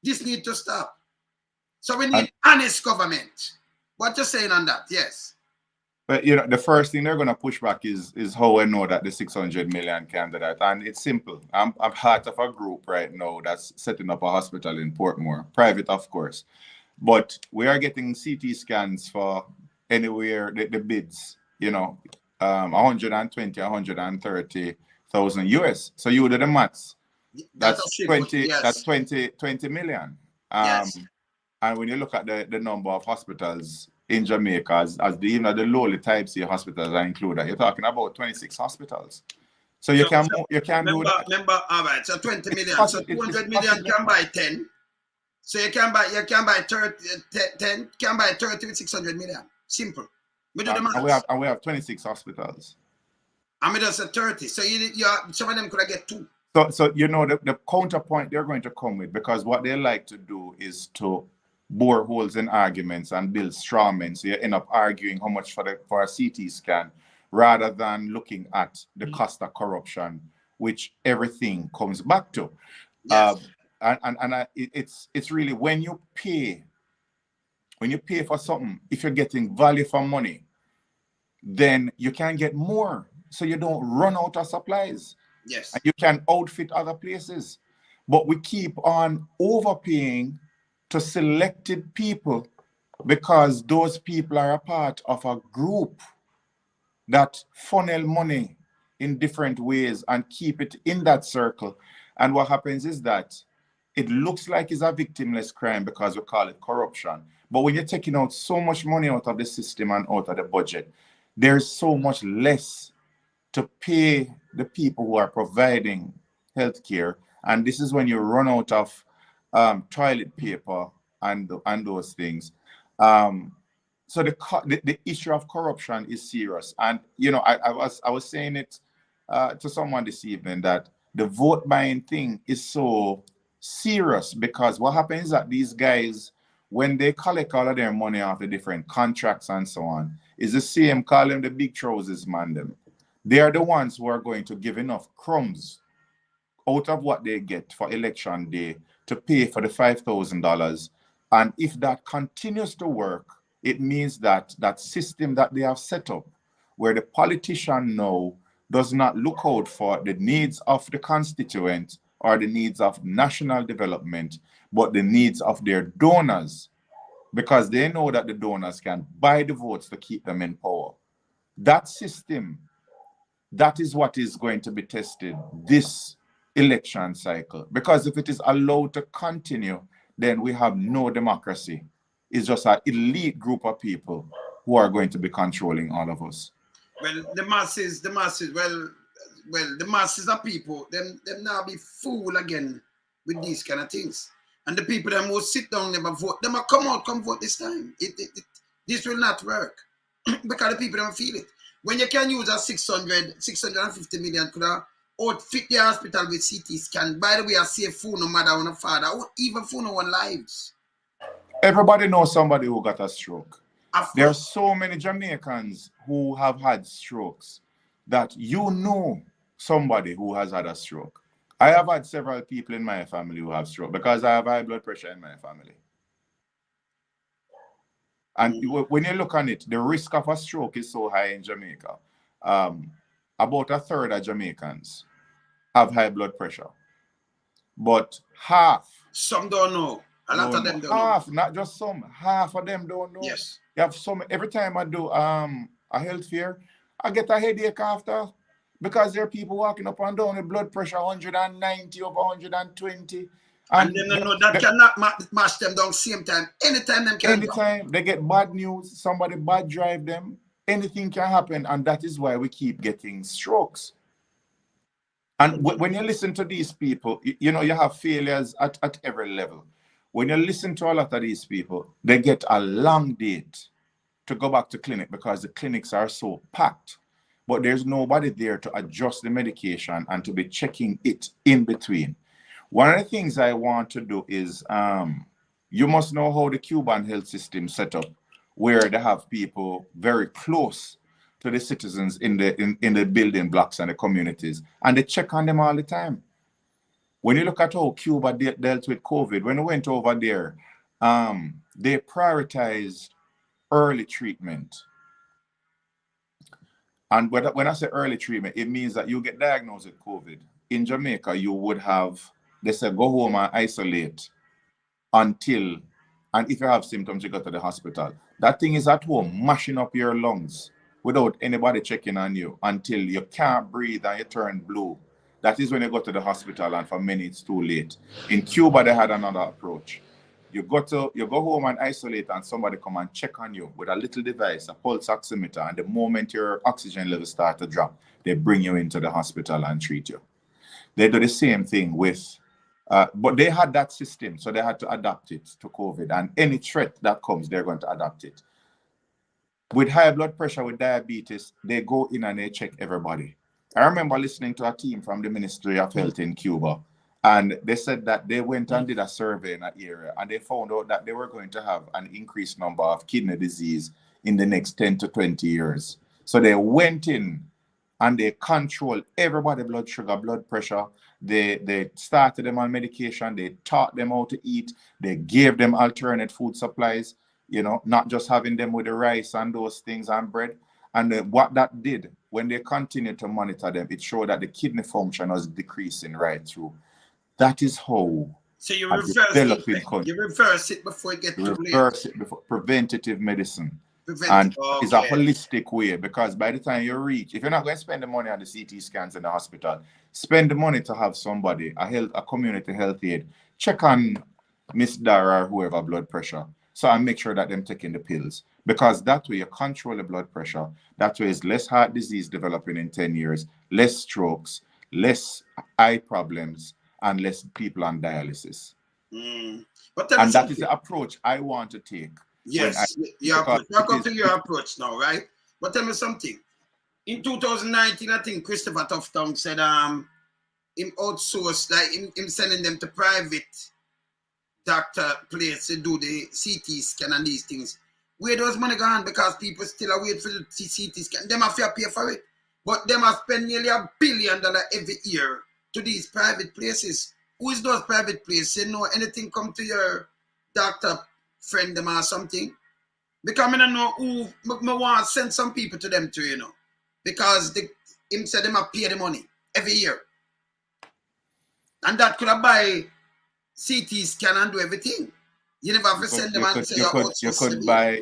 This need to stop. So we need honest government. What you saying on that? Yes. But you know, the first thing they're going to push back is how I know that the 600 million candidate, and it's simple. I'm part of a group right now that's setting up a hospital in Portmore, private, of course. But we are getting CT scans for anywhere the bids, you know, 120, 130,000 US. So you do the maths. That's 20. Yes. That's 20 million. Yes. And when you look at the number of hospitals in Jamaica, as the lowly type C hospitals are included, you're talking about 26 hospitals. So you can do that. Remember, all right. So 20 million. So 200 million can buy 10. So you can buy 30, 10 can buy 30 with 600 million. Simple. We do the maths. And we have 26 hospitals. And we just say 30. So some of them could have get 2. So you know the counterpoint they're going to come with, because what they like to do is to bore holes in arguments and build straw men. So you end up arguing how much for a CT scan rather than looking at the cost of corruption, which everything comes back to. Yes. It's really when you pay for something, if you're getting value for money, then you can get more, so you don't run out of supplies. Yes. And you can outfit other places. But we keep on overpaying to selected people because those people are a part of a group that funnel money in different ways and keep it in that circle. And what happens is that it looks like it's a victimless crime because we call it corruption. But when you're taking out so much money out of the system and out of the budget, there's so much less to pay the people who are providing healthcare. And this is when you run out of toilet paper and those things. So the issue of corruption is serious. And you know, I was saying it to someone this evening that the vote buying thing is so serious because what happens is that these guys, when they collect all of their money off the different contracts and so on, is the same, call them the big trousers man them. They are the ones who are going to give enough crumbs out of what they get for election day to pay for the $5,000. And if that continues to work, it means that that system that they have set up, where the politician now does not look out for the needs of the constituent or the needs of national development, but the needs of their donors, because they know that the donors can buy the votes to keep them in power. That system, that is what is going to be tested this election cycle. Because if it is allowed to continue, then we have no democracy. It's just an elite group of people who are going to be controlling all of us. Well, the masses, the masses of people, them now be fool again with these kind of things. And the people that will sit down, never vote, them will come vote this time. This will not work. Because the people don't feel it. When you can use a 650 million could have outfit the hospital with CT scan. By the way, I save food no matter on a father, even food no one lives. Everybody knows somebody who got a stroke. There are so many Jamaicans who have had strokes that you know somebody who has had a stroke. I have had several people in my family who have stroke because I have high blood pressure in my family. And when you look on it, the risk of a stroke is so high in Jamaica. About a third of Jamaicans have high blood pressure. But half. Some don't know. A lot of them don't half, know. not just some. Half of them don't know. Yes. You have some. Every time I do a health fair, I get a headache after because there are people walking up and down with blood pressure 190 over 120. And they know that cannot mash them down same time. Anytime them can. Anytime they get bad news, somebody bad drive them, anything can happen, and that is why we keep getting strokes. And when you listen to these people, you know, you have failures at every level. When you listen to a lot of these people, they get a long date to go back to clinic because the clinics are so packed. But there's nobody there to adjust the medication and to be checking it in between. One of the things I want to do is You must know how the Cuban health system set up, where they have people very close to the citizens in the building blocks and the communities, and they check on them all the time. When you look at how Cuba dealt with COVID, when we went over there, they prioritized early treatment. And when I say early treatment, it means that you get diagnosed with COVID. In Jamaica, you would have, they say, go home and isolate until, and if you have symptoms, you go to the hospital. That thing is at home, mashing up your lungs without anybody checking on you until you can't breathe and you turn blue. That is when you go to the hospital, and for many, it's too late. In Cuba, they had another approach. You go home and isolate, and somebody come and check on you with a little device, a pulse oximeter, and the moment your oxygen levels start to drop, they bring you into the hospital and treat you. They do the same thing with, but they had that system, so they had to adapt it to COVID, and any threat that comes, they're going to adapt it. With high blood pressure, with diabetes, they go in and they check everybody. I remember listening to a team from the Ministry of Health in Cuba, and they said that they went and did a survey in that area, and they found out that they were going to have an increased number of kidney disease in the next 10 to 20 years. So they went in and they controlled everybody's blood sugar, blood pressure. They started them on medication. They taught them how to eat. They gave them alternate food supplies, not just having them with the rice and those things and bread. And what that did, when they continued to monitor them, it showed that the kidney function was decreasing right through. That is how. So you reverse it. You reverse it before it gets too late. Reverse it before preventative medicine. And it's a holistic way, because by the time you reach, if you're not going to spend the money on the CT scans in the hospital, spend the money to have somebody, a community health aide, check on Miss Dara or whoever blood pressure. So I make sure that they're taking the pills, because that way you control the blood pressure. That way is less heart disease developing in 10 years, less strokes, less eye problems, and less people on dialysis. And that is the approach I want to take. Yes, your approach. I'll come to your approach now, right? But tell me something. In 2019, I think Christopher Tufton said him outsourced, like him sending them to private doctor place to do the CT scan and these things. Where those money gone? Because people still are waiting for the CT scan. Them have to pay for it. But them have spent nearly $1 billion every year to these private places. Who is those private places? You know anything come to your doctor friend them or something? Because I don't know who I want to send some people to them too, Because him said them have pay the money every year. And that could have buy CT scan and do everything. You never have to send them and say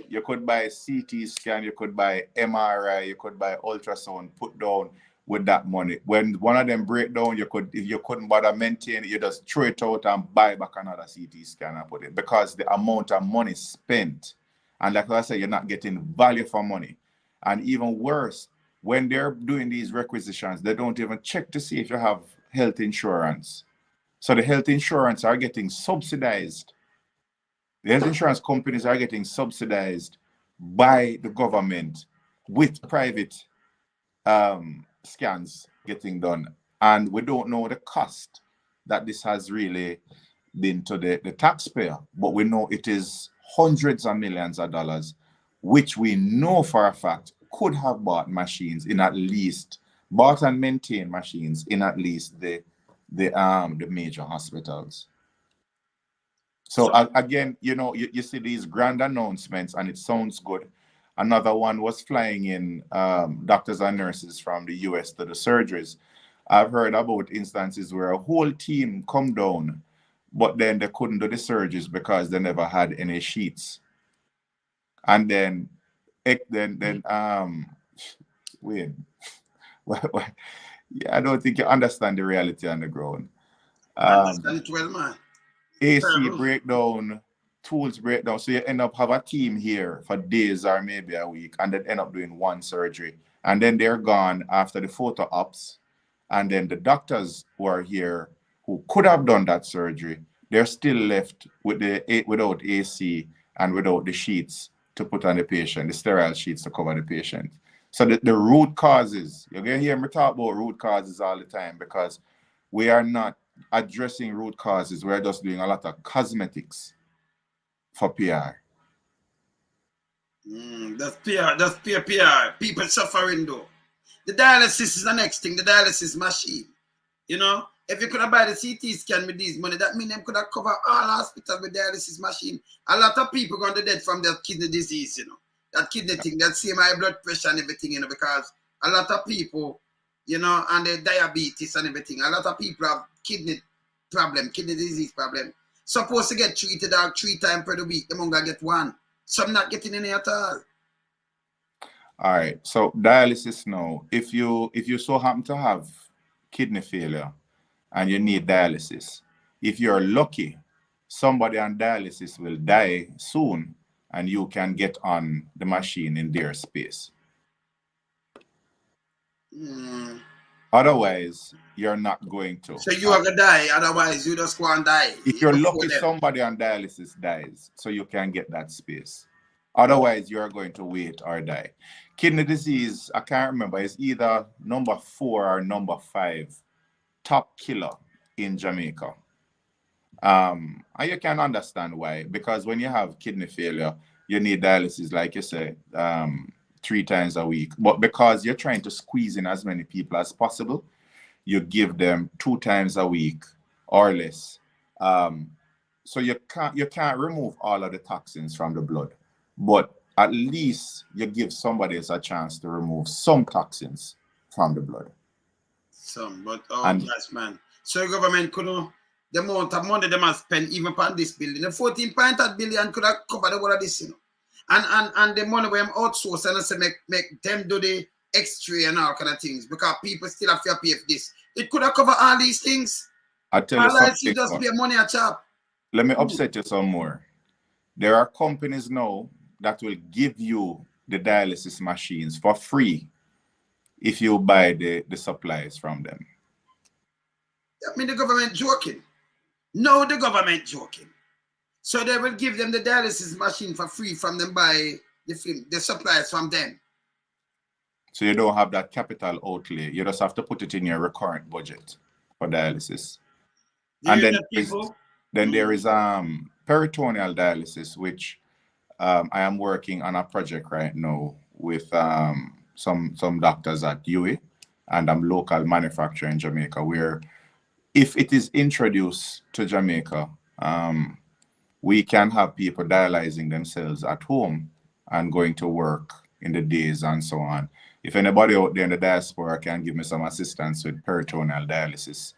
you could buy CT scan, you could buy MRI, you could buy ultrasound, put down with that money. When one of them break down, if you couldn't bother maintain it, you just throw it out and buy back another CT scan and put it, because the amount of money spent, and like I said, you're not getting value for money. And even worse, when they're doing these requisitions, they don't even check to see if you have health insurance. So the health insurance are getting subsidized. The health insurance companies are getting subsidized by the government with private scans getting done. And we don't know the cost that this has really been to the taxpayer, but we know it is hundreds of millions of dollars, which we know for a fact could have bought machines in at least, bought and maintained machines in at least the major hospitals. So again, you see these grand announcements and it sounds good. Another one was flying in doctors and nurses from the US to the surgeries. I've heard about instances where a whole team come down, but then they couldn't do the surgeries because they never had any sheets. And then wait, I don't think you understand the reality on the ground. Understand it well, man. AC breakdown, tools breakdown. So you end up have a team here for days or maybe a week, and then end up doing one surgery. And then they're gone after the photo ops. And then the doctors who are here who could have done that surgery, they're still left without AC and without the sheets to put on the patient, the sterile sheets to cover the patient. So the root causes, you're going to hear me talk about root causes all the time, because we are not addressing root causes. We're just doing a lot of cosmetics. for PR. That's PR. People suffering though. The dialysis is the next thing, the dialysis machine. You know, if you could have buy the CT scan with this money, that means them could have covered all hospitals with dialysis machine. A lot of people going to dead from their kidney disease, you know. That kidney thing, that same high blood pressure and everything, you know, because a lot of people, you know, and the diabetes and everything, a lot of people have kidney disease problem. Supposed to get treated out 3 times per week, they're going to get 1. Some not getting any at all. All right. So dialysis now, if you so happen to have kidney failure and you need dialysis, if you're lucky, somebody on dialysis will die soon and you can get on the machine in their space. Otherwise, you're not going to. So you are going to die, otherwise you just go and die. If you're lucky, somebody on dialysis dies, so you can get that space. Otherwise, you're going to wait or die. Kidney disease, I can't remember, is either number 4 or number 5 top killer in Jamaica. And you can understand why, because when you have kidney failure, you need dialysis, like you say, 3 times a week. But because you're trying to squeeze in as many people as possible, you give them 2 times a week or less. So you can't remove all of the toxins from the blood, but at least you give somebody else a chance to remove some toxins from the blood. Some, but yes, man. So the government could know the amount of money they must spend even upon this building. The 14.8 billion could have covered the whole of this, you know. And the money we outsource and I say make them do the X-ray and all kind of things because people still have to pay for this. It could have covered all these things. I tell you something. Just pay money a chop. Let me upset you some more. There are companies now that will give you the dialysis machines for free if you buy the supplies from them. I mean, the government joking. No, the government joking. So they will give them the dialysis machine for free from them by the supplies from them. So you don't have that capital outlay. You just have to put it in your recurrent budget for dialysis. And then there is peritoneal dialysis, which I am working on a project right now with some doctors at UWI and local manufacturer in Jamaica, where if it is introduced to Jamaica, we can have people dialyzing themselves at home and going to work in the days and so on. If anybody out there in the diaspora can give me some assistance with peritoneal dialysis,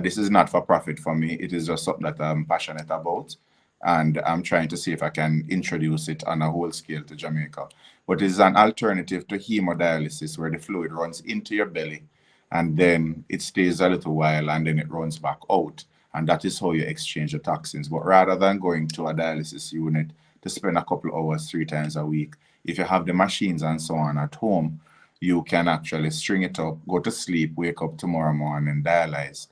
this is not for profit for me. It is just something that I'm passionate about. And I'm trying to see if I can introduce it on a whole scale to Jamaica. But it is an alternative to hemodialysis where the fluid runs into your belly and then it stays a little while and then it runs back out. And that is how you exchange the toxins. But rather than going to a dialysis unit to spend a couple of hours 3 times a week, if you have the machines and so on at home, you can actually string it up, go to sleep, wake up tomorrow morning and dialyze.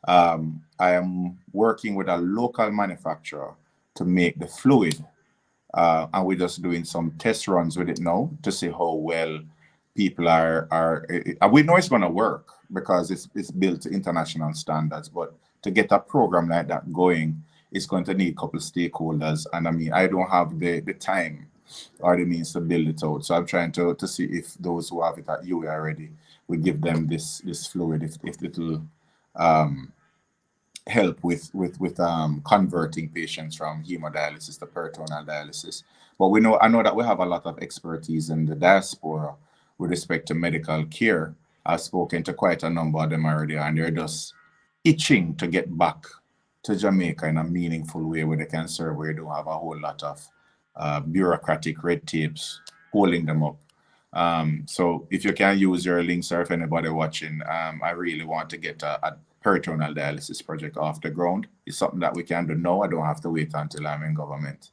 I am working with a local manufacturer to make the fluid, and we're just doing some test runs with it now to see how well people are. We know it's going to work because it's built to international standards, but to get a program like that going, it's going to need a couple of stakeholders, and I mean, I don't have the time or the means to build it out, so I'm trying to see if those who have it at UWI already, we give them this fluid, if it'll help with converting patients from hemodialysis to peritoneal dialysis. But I know that we have a lot of expertise in the diaspora with respect to medical care. I've spoken to quite a number of them already, and they're just itching to get back to Jamaica in a meaningful way where they can serve, where you don't have a whole lot of bureaucratic red tapes holding them up. So if you can use your links, or if anybody watching, I really want to get a peritoneal dialysis project off the ground. It's something that we can do now. I don't have to wait until I'm in government.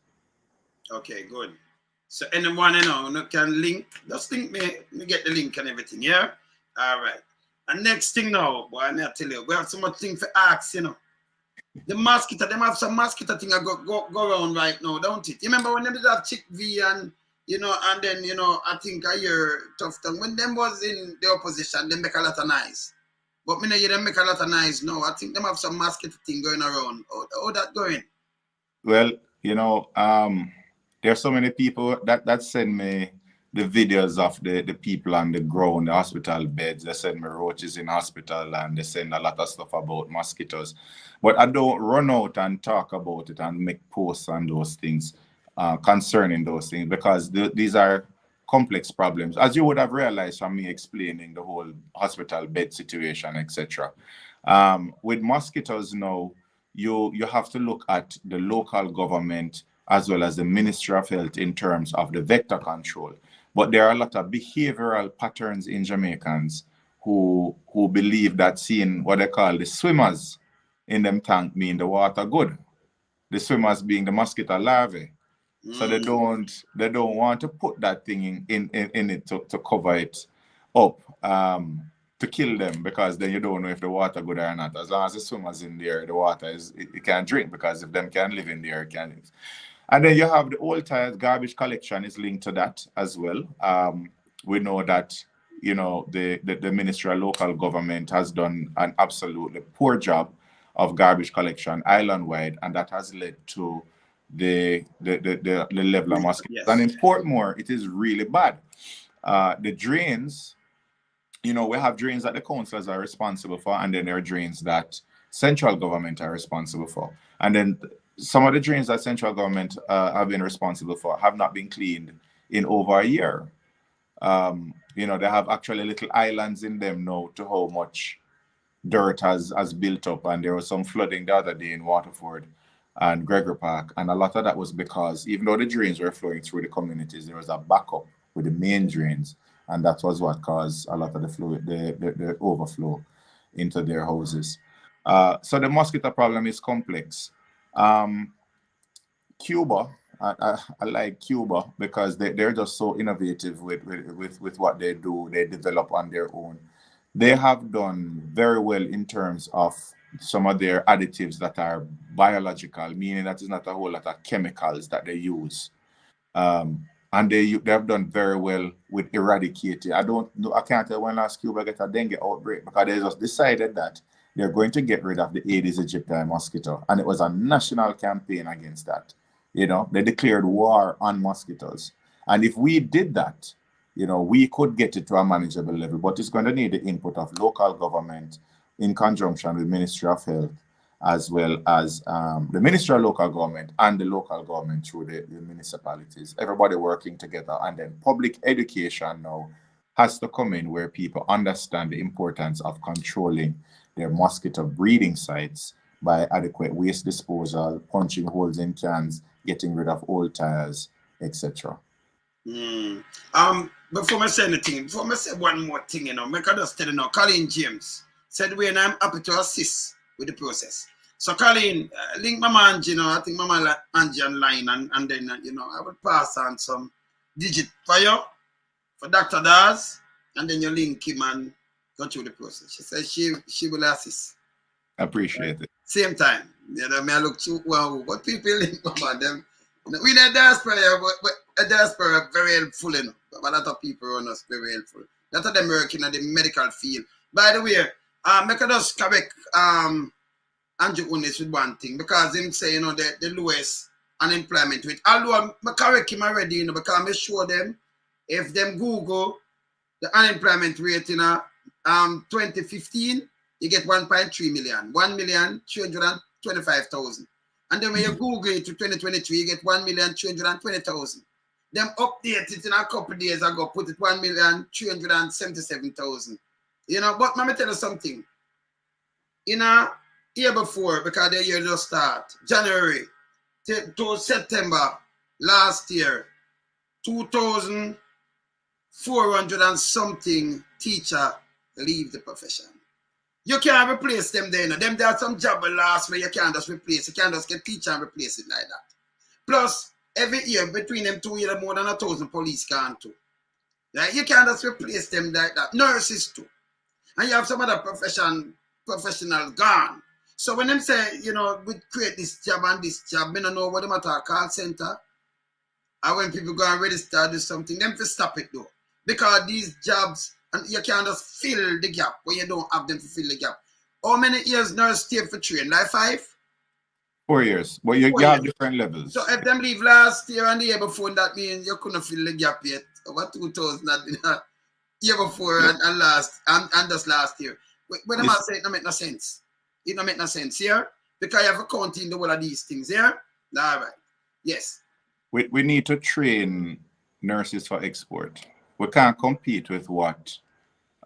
Okay, good. So anyone can link, just link me get the link and everything, yeah? All right. And next thing now, boy, I tell you, we have so much thing for ask, The mosquito, them have some mosquito thing go around right now, don't it? You remember when they did have Chick V and and then I think I hear Tough Tongue. When them was in the opposition, they make a lot of noise. But me know you them make a lot of noise now. I think them have some mosquito thing going around. How that going? Well, there's so many people that send me the videos of the people on the ground, the hospital beds. They send me roaches in hospital, and they send a lot of stuff about mosquitoes. But I don't run out and talk about it and make posts on those things concerning those things, because these are complex problems, as you would have realized from me explaining the whole hospital bed situation, etc. With mosquitoes now, you have to look at the local government as well as the Ministry of Health in terms of the vector control. But there are a lot of behavioral patterns in Jamaicans who believe that seeing what they call the swimmers in them tank mean the water good. The swimmers being the mosquito larvae. So they don't want to put that thing in it to cover it up, to kill them, because then you don't know if the water good or not. As long as the swimmers in there, the water it can't drink, because if them can live in there, it can live. And then you have the old tires, garbage collection is linked to that as well. We know that, the Ministry of Local Government has done an absolutely poor job of garbage collection island-wide, and that has led to the level of mosquitoes. Yes. And in Portmore, it is really bad. The drains, we have drains that the councils are responsible for, and then there are drains that central government are responsible for. And then some of the drains that central government have been responsible for have not been cleaned in over a year. They have actually little islands in them now to how much dirt has built up. And there was some flooding the other day in Waterford and Gregory Park. And a lot of that was because even though the drains were flowing through the communities, there was a backup with the main drains. And that was what caused a lot of the overflow into their houses. So the mosquito problem is complex. Cuba, I like Cuba because they're just so innovative with what they do. They develop on their own. They have done very well in terms of some of their additives that are biological, meaning that it's not a whole lot of chemicals that they use. And they have done very well with eradicating. I can't tell when last Cuba get a dengue outbreak, because they just decided that they're going to get rid of the Aedes aegypti mosquito. And it was a national campaign against that. They declared war on mosquitoes. And if we did that, we could get it to a manageable level, but it's going to need the input of local government in conjunction with Ministry of Health, as well as the Ministry of Local Government and the local government through the municipalities, everybody working together. And then public education now has to come in, where people understand the importance of controlling their mosquito breeding sites by adequate waste disposal, punching holes in cans, getting rid of old tires, etc. Before I say anything, before I say one more thing, make I just tell you Colleen James said, when I'm happy to assist with the process. So Colleen, link Mama Angie, I think Mama Angie online, and then, I will pass on some digit for you, for Dr. Dawes, and then you link him and go through the process. She says she will assist. Appreciate it. Same time. I look through, what people link Mama, them. We in a diaspora, but a diaspora very helpful, But a lot of people around us very helpful. A lot of them working in the medical field. By the way, make I just correct Andrew Unis with one thing, because him say, the lowest unemployment rate. Although I correct him already, because I show them, if them Google the unemployment rate in 2015, you get 1.3 million, 1,325,000. And then when you Google it to 2023, you get 1,320,000. Them update it in a couple of days ago, put it 1,377,000. But let me tell you something. In a year before, because the year just start, January to September last year, 2,400 and something teacher leave the profession. You can't replace them there. Them there are some job will last where you can't just replace. You can't just get teacher and replace it like that. Plus, every year between them 2 years, more than 1,000 police can't too. Right? You can't just replace them like that. Nurses too. And you have some other professionals gone. So when them say, we create this job and this job, I don't know what them at a call center. And when people go and register do something, them to stop it though. Because these jobs, and you can't just fill the gap when you don't have them to fill the gap. How many years nurse stay for train? Like 5? 4 years. But you, 4 you have years. different levels. So if them leave last year and the year before, that means you couldn't fill the gap yet. Over 2000, year before and last and just last year. When I'm saying it don't make no sense. It don't make no sense here. Because you have a count in the whole of these things here. All right. Yes. We need to train nurses for export. We can't compete with what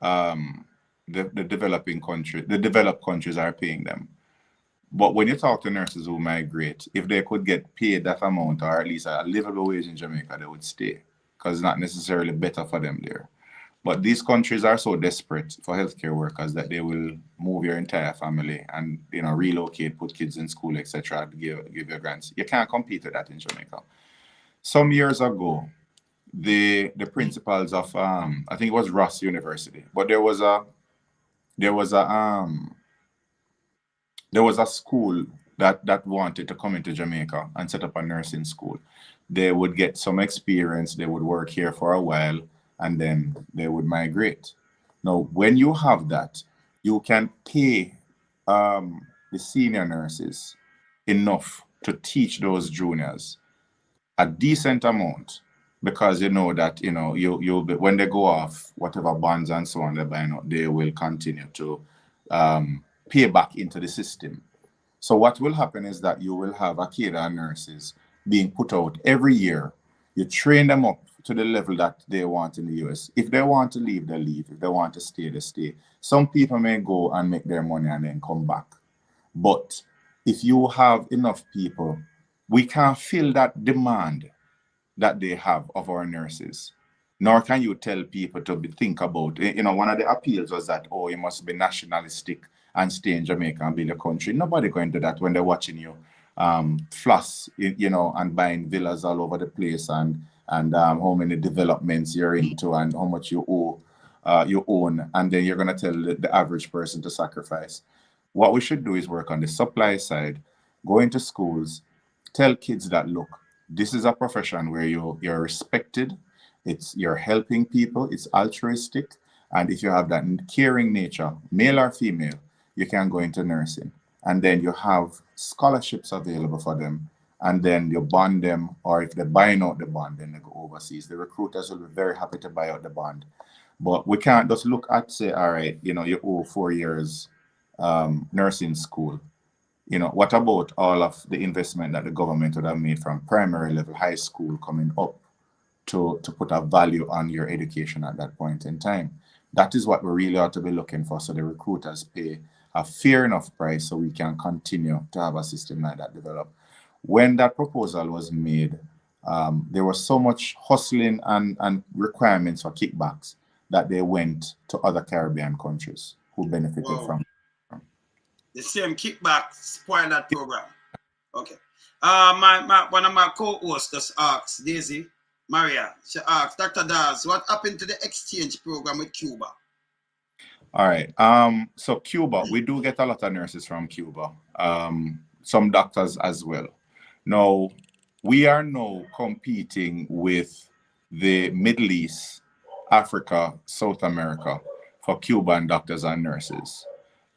the developing country, the developed countries are paying them. But when you talk to nurses who migrate, if they could get paid that amount or at least a livable wage in Jamaica, they would stay because it's not necessarily better for them there. But these countries are so desperate for healthcare workers that they will move your entire family and relocate, put kids in school, etc. Give you grants. You can't compete with that in Jamaica. Some years ago, the principals of I think it was Ross University, but there was a school that wanted to come into Jamaica and set up a nursing school. They would get some experience, they would work here for a while, and then they would migrate. Now, when you have that, you can pay the senior nurses enough to teach those juniors a decent amount, because you know that you'll be, when they go off whatever bonds and so on they're buying out, they will continue to pay back into the system. So what will happen is that you will have a cadre of nurses being put out every year. You train them up to the level that they want in the US. If they want to leave, they leave. If they want to stay, they stay. Some people may go and make their money and then come back. But if you have enough people, we can't fill that demand that they have of our nurses. Nor can you tell people to think about, one of the appeals was that, you must be nationalistic and stay in Jamaica and build a country. Nobody going to do that when they're watching you floss, and buying villas all over the place and how many developments you're into and how much you own, and then you're going to tell the average person to sacrifice. What we should do is work on the supply side, go into schools, tell kids that, look, this is a profession where you're respected, you're helping people, it's altruistic, and if you have that caring nature, male or female, you can go into nursing. And then you have scholarships available for them, and then you bond them, or if they're buying out the bond, then they go overseas. The recruiters will be very happy to buy out the bond. But we can't just look at, say, all right, you owe 4 years nursing school. What about all of the investment that the government would have made from primary level, high school, coming up to put a value on your education at that point in time? That is what we really ought to be looking for, so the recruiters pay a fair enough price so we can continue to have a system like that develop. When that proposal was made, there was so much hustling and requirements for kickbacks that they went to other Caribbean countries who benefited from. The same kickback spoil that program. Okay. One of my co-hosts just asked, Daisy, Maria, she asked, Dr. Dawes, what happened to the exchange program with Cuba? All right. So Cuba, we do get a lot of nurses from Cuba. Some doctors as well. Now, we are now competing with the Middle East, Africa, South America for Cuban doctors and nurses.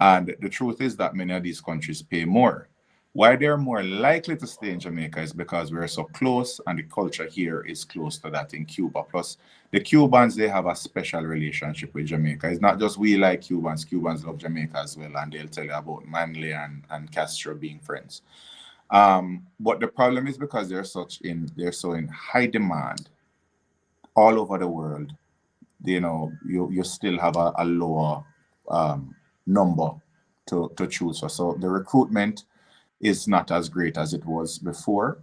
And the truth is that many of these countries pay more. Why they're more likely to stay in Jamaica is because we're so close and the culture here is close to that in Cuba. Plus, the Cubans, they have a special relationship with Jamaica. It's not just we like Cubans. Cubans love Jamaica as well, and they'll tell you about Manley and Castro being friends. But the problem is because they're so in high demand all over the world, you still have a lower number to choose for. So the recruitment is not as great as it was before.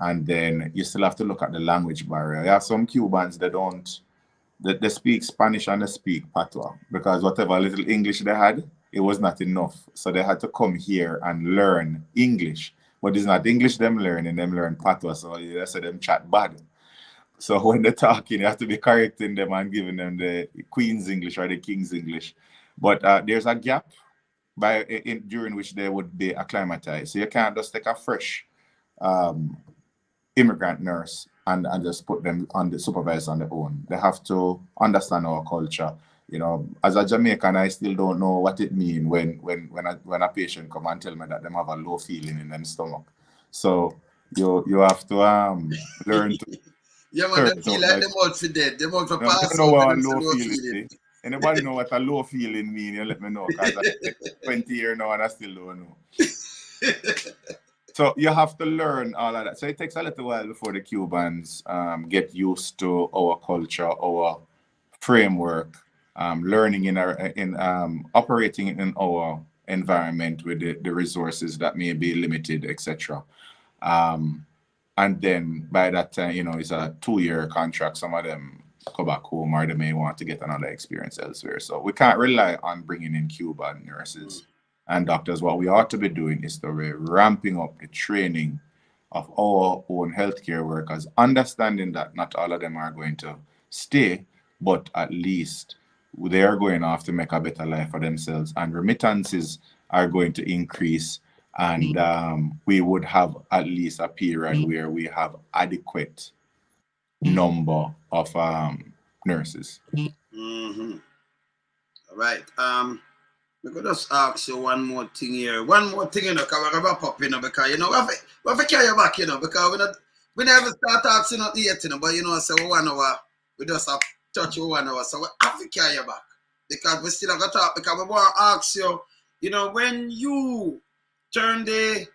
And then you still have to look at the language barrier. You have some Cubans they speak Spanish and they speak Patois, because whatever little English they had, it was not enough. So they had to come here and learn English. But it's not English them learning, them learn Patois. So you say them chat bad. So when they're talking, you have to be correcting them and giving them the Queen's English or the King's English. But there's a gap during which they would be acclimatized. So you can't just take a fresh immigrant nurse and just put them on the supervisor on their own. They have to understand our culture. You know, as a Jamaican, I still don't know what it means when a patient come and tell me that them have a low feeling in them stomach. So you have to learn to Yeah, man, search they feel out like that. them out for dead. Them out for You know, I pass know out what and a them low still low feeling feeling. is. Anybody know what a low feeling mean? You let me know, because I 20 years now and I still don't know. So you have to learn all of that. So it takes a little while before the Cubans get used to our culture, our framework, learning in operating in our environment with the resources that may be limited, etc. And then by that time, you know, it's a 2-year contract. Some of them go back home or they may want to get another experience elsewhere. So we can't rely on bringing in Cuban nurses and doctors. What we ought to be doing is to be ramping up the training of our own healthcare workers, understanding that not all of them are going to stay, but at least they are going to have to make a better life for themselves, and remittances are going to increase, and we would have at least a period where we have adequate number of nurses. Mm-hmm. All right. We could just ask you one more thing here. One more thing, you know, because we're wrap up, you know, because, you know, we have to carry you back, you know, because we never start asking nothing yet, you know, but, you know, so 1 hour, we just have to touch you 1 hour, so we have to carry you back, because we still have to talk, because we want to ask you, you know, when you turn the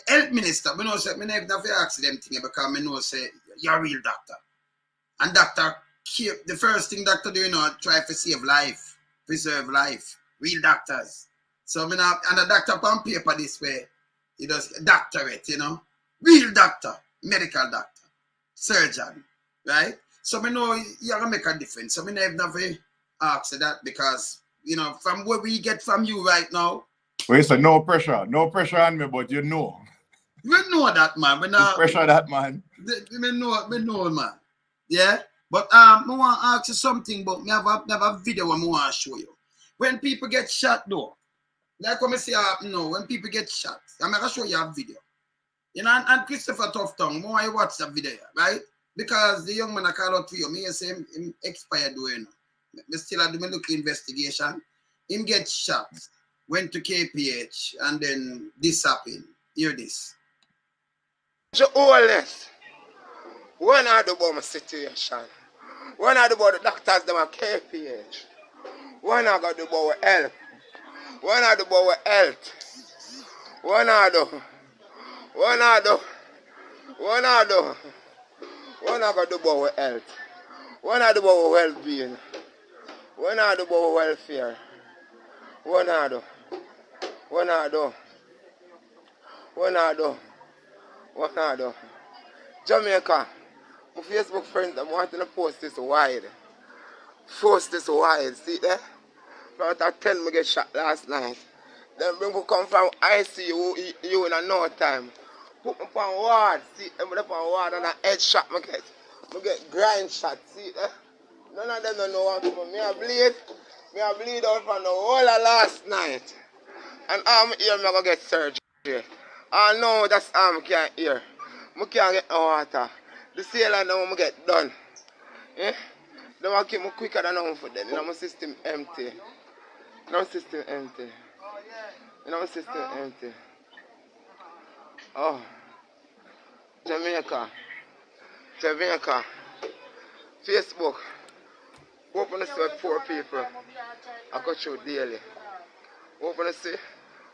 health minister, we know, say, we never have to ask them thing, because we know, say, you're a real doctor, and doctor, the first thing doctor do, you know, try to save life, preserve life. Real doctors. So and a doctor on paper this way, he does doctorate, you know. Real doctor, medical doctor, surgeon, right? So I know you're gonna make a difference. So I never ask that, because, you know, from what we get from you right now. Wait, so no pressure on me, but you know. We know that, man. We know pressure that, man. We know, man. Yeah? But I want to ask you something, but I have a video I want to show you. When people get shot, though, like when I say, when people get shot, I'm going to show you a video. You know, and Christopher Tufton, more I watch that video, right? Because the young man I call out for you, me say him expired doing. Me still do my look investigation. Him get shot, went to KPH, and then this happened. Hear this. The oldest. When I do about my situation, when I do about the doctors, them at KPH, when I got to do about health, when I do about health, when I got to do about health, when I do about well-being, when I do about welfare, when I do. Jamaica, my Facebook friends, I'm wanting to post this wide. See there? About at 10 me get shot last night. Then bring me come from ICU in a no time. Put me on ward, see them up on ward and a head shot me get grind shot, see there? None of them don't know what to do. Me a bleed out from the whole of last night. And I'm here, me go get surgery. I know that's can't hear. I can't get no water. The sailor now I get done. Eh? They want to keep me quicker than now for them. You know, my system empty. Oh. Jamaica. Facebook. Open to see poor people. I go through daily. Open to see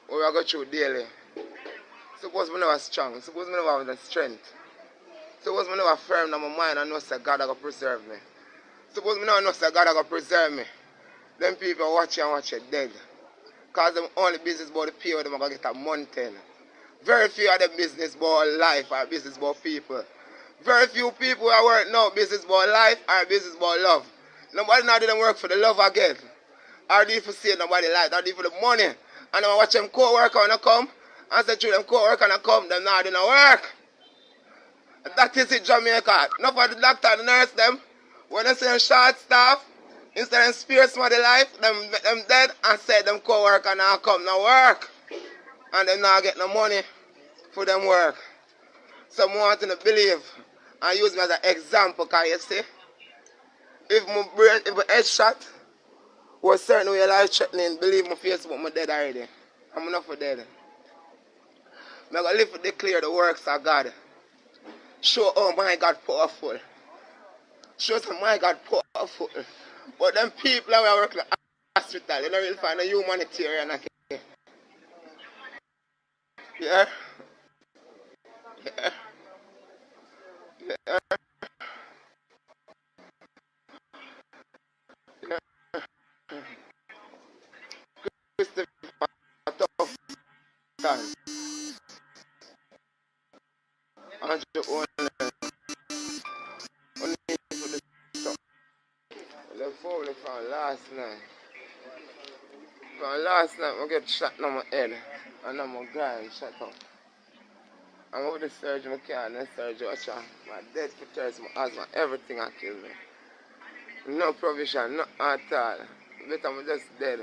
what I go through daily. Suppose we never strong. Suppose we never have the strength. Suppose we never firm in my mind and know that God is going to preserve me. Suppose we never know that God is going to preserve me. Them people watch it dead. Because them only business about the pay them are going to get a mountain. Very few of them business about life or business about people. Very few people who are working now business about life or business about love. Nobody now didn't work for the love again. Or do it for save nobody life. Or do it for the money. And I watch them co-worker when I come. And say through them co-worker and I come, them now didn't work. And that is it, Jamaica. Enough of the doctor and the nurse them. When they say short staff, instead of spare somebody life, them dead and say them co-worker now come now work. And them now get no money for them work. So I want to believe and use me as an example, because you see, if my head shot, Was certain way life threatening, believe my Facebook, I'm dead already. I'm not for dead. I'm going to live to declare the works of God. Show, oh my God, powerful. Show some my God, powerful. But them people that are working in the hospital, they don't really find a humanitarian. Yeah? Yeah? Yeah? Christopher, tough time. And you only for the stuff. The phone from last night. From last night, I get shot in my head. And I'm a guy shot up. I'm with the surgeon, I can't, the surgeon, my dead for terrorism, my asthma, everything I kill me. No provision, not at all. Better I'm just dead.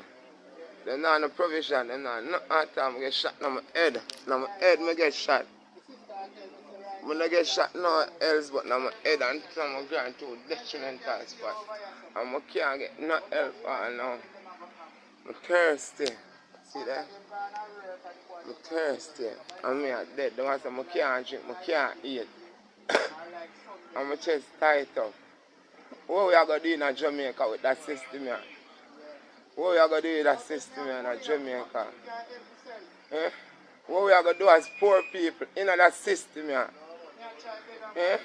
There's not no provision, there's not at all. I get shot in my head. Now my head, I get shot. I don't get shot no else but now my head and I'm going to detrimental spot. And I can't get no help now. I'm thirsty. See that? I'm thirsty. And me are dead. The one say I can't drink, I can't eat. And my chest tight up. What we are going to do in Jamaica with that system here? What we are going to do with that system here in Jamaica? Eh? What we are going to do as poor people in that system here? Eh?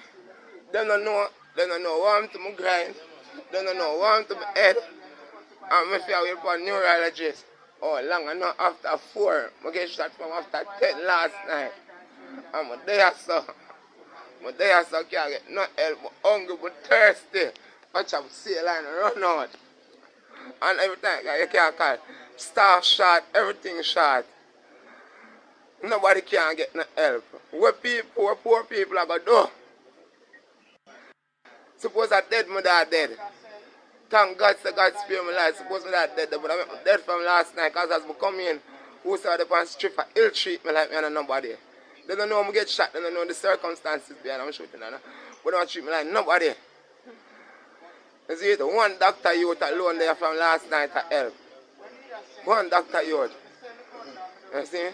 They don't know what I'm to my grind. They don't know what I'm to my head. And if I wait for a neurologist, oh, long enough after 4, I get shot from after 10 last night. I'm there, so. I'm there, so I can't get no help. I'm hungry, but thirsty. Watch out, see a line run out. And every time you can't call. Staff shot, everything shot. Nobody can get no help. What people, poor people are going to do? Suppose I dead, my dad dead. Thank God, so God spare my life. Suppose my dad dead, but I'm dead from last night because as I come in, who saw the pan strip for ill treat me like me and nobody. They don't know I'm get shot, they don't know the circumstances behind I'm shooting. But they don't treat me like nobody. You see, the one doctor youth alone there from last night to help. One doctor youth. You see?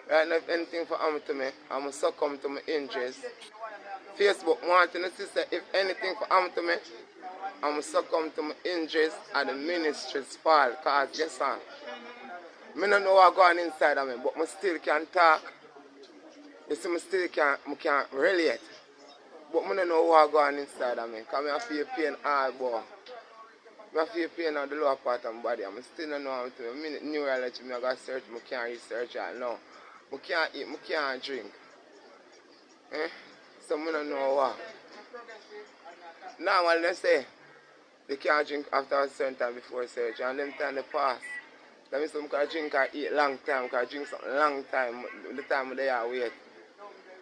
Right now, if anything for happen to me, I'm going to succumb to my injuries. Facebook wanting to say if anything for happen to me, I'm going to succumb to my injuries and the ministry's fall. Because, yes, sir, I don't know what's going on inside of me, but I still can talk. You see, I still can't relate. But I don't know what's going on inside of me. Because I feel pain all boy. I feel pain on the lower part of my body. I still don't know how to do it. A minute neurology, I got search, I can't research it now. I can't eat, I can't drink. Eh? So I don't know what. Now when they say they can't drink after a certain time before surgery, and them time they pass. That means I can drink or eat long time, I can drink something long time, the time they are wait.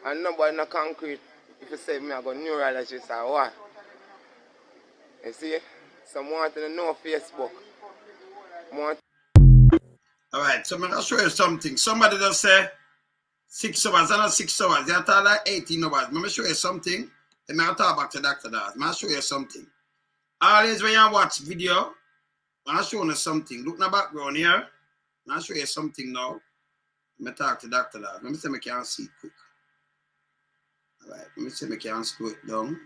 And nobody no concrete if you say me I go neurologist or what. You see? Some want to know Facebook. Alright, so I'm going to show you something. Somebody just say 6 hours, and not 6 hours. They are talking like 18 hours. I'm going to show you something. Then I'll talk back to Dr. Dawes. I'm going to show you something. Always when you watch video, I'm going to show you something. Look in the background here. I'm going to show you something now. Let me talk to Dr. Dawes. Let me see if I can see it quick. Alright, let me see if I can slow it down.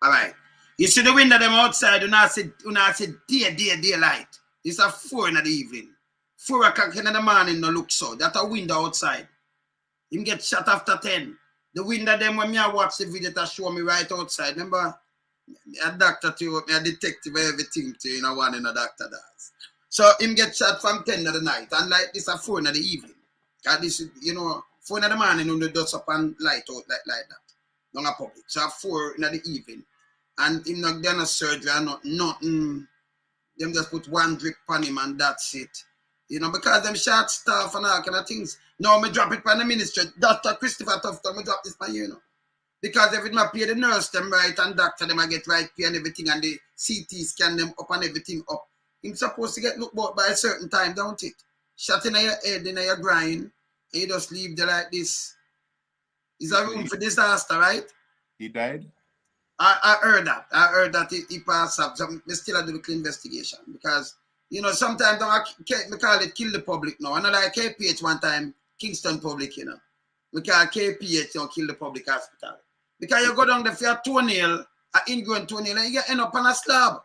Alright. You see the window them outside, you not see daylight. It's a 4 in the evening. 4 o'clock in the morning no look so. That's a window outside. Him get shot after 10. The window them when I watch the video that show me right outside. Remember, a doctor to me, a detective, everything to you know one in a doctor does. So him get shot from 10 in the night. And like this a 4 in the evening. Cause this you know 4 in the morning when the dust up and light out like that. Not a public. So a 4 in the evening. And him not done a surgery or nothing. Them just put one drip on him and that's it. You know, because them short staff and all kind of things. Now me drop it on the ministry. Dr. Christopher Tufton, me drop this on you know. Because if it not pay the nurse them right and doctor them I get right pay and everything and the CT scan them up and everything up. Him supposed to get looked at by a certain time, don't it? Shot in your head, in your groin, and you just leave there like this. It's a room for disaster, right? He died? I heard that. I heard that he passed up. So we still do the investigation because, you know, sometimes we call it kill the public now. I know like KPH one time, Kingston Public, you know. We call KPH, you know, kill the public hospital. Because you go down there for a toenail, an ingrown toenail, and you end up on a slab.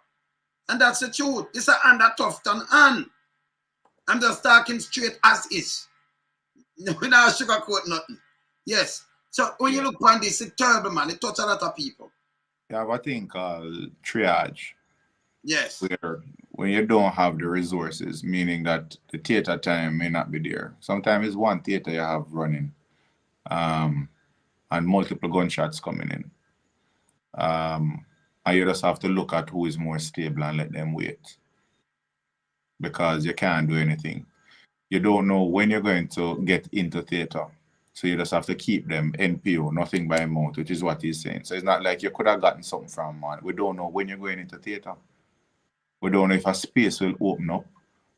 And that's the truth. It's a hand that tough on hand. I'm just talking straight as is. Without sugarcoat nothing. Yes. So when you look on this, it's terrible, man. It touches a lot of people. You have a thing called triage. Yes. Where when you don't have the resources, meaning that the theater time may not be there. Sometimes it's one theater you have running, and multiple gunshots coming in. And you just have to look at who is more stable and let them wait. Because you can't do anything. You don't know when you're going to get into theater. So you just have to keep them NPO, nothing by mouth, which is what he's saying. So it's not like you could have gotten something from man. We don't know when you're going into theater. We don't know if a space will open up.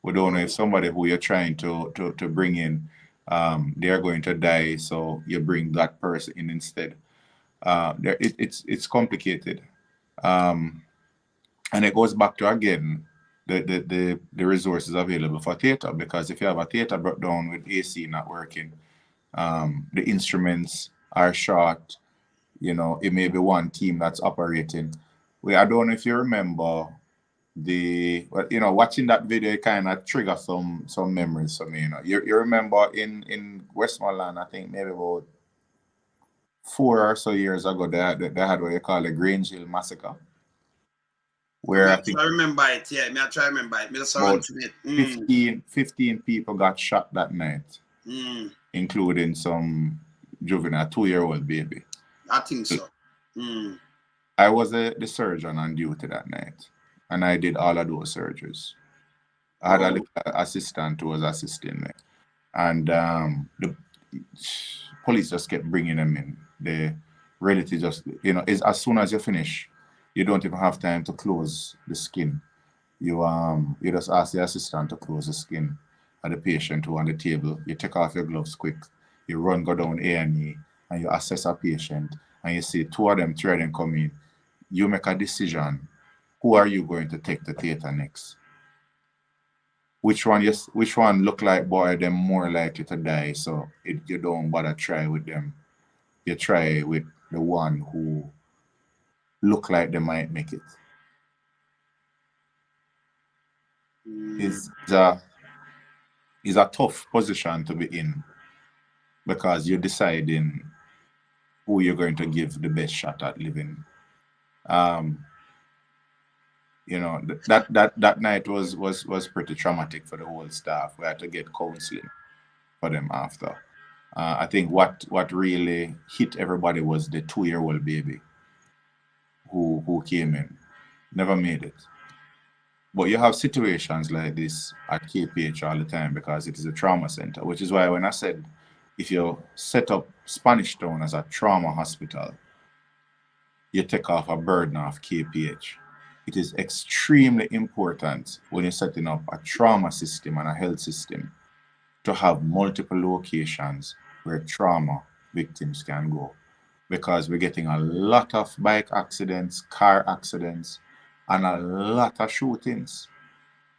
We don't know if somebody who you're trying to bring in, they're going to die, so you bring that person in instead. It's complicated. And it goes back to, again, the resources available for theater, because if you have a theater breakdown with AC not working, the instruments are short, you know, it may be one team that's operating. I don't know if you remember watching that video, it kind of triggered some memories for me, you know. You remember in Westmoreland, I think maybe about 4 or so years ago, they had what you call the Grange Hill Massacre. Where I think I remember it, yeah. I try to remember it. About 15 people got shot that night, including some juvenile 2-year-old baby. I think so. I was the surgeon on duty that night, and I did all of those surgeries. I had a little assistant who was assisting me, and the police just kept bringing them in. The relative just, you know, as soon as you finish, you don't even have time to close the skin. You just ask the assistant to close the skin of the patient who on the table. You take off your gloves quick. You go down A&E, and you assess a patient, and you see 2 of them, 3 of them come in. You make a decision. Who are you going to take to theater next? Which one look like boy them more likely to die? So you don't bother try with them. You try with the one who look like they might make it. It's a tough position to be in, because you're deciding who you're going to give the best shot at living. You know, that night was pretty traumatic for the whole staff. We had to get counseling for them after. I think what really hit everybody was the 2-year-old baby who came in, never made it. But you have situations like this at KPH all the time, because it is a trauma center, which is why when I said if you set up Spanish Town as a trauma hospital, you take off a burden off KPH. It is extremely important when you're setting up a trauma system and a health system to have multiple locations where trauma victims can go, because we're getting a lot of bike accidents, car accidents, and a lot of shootings.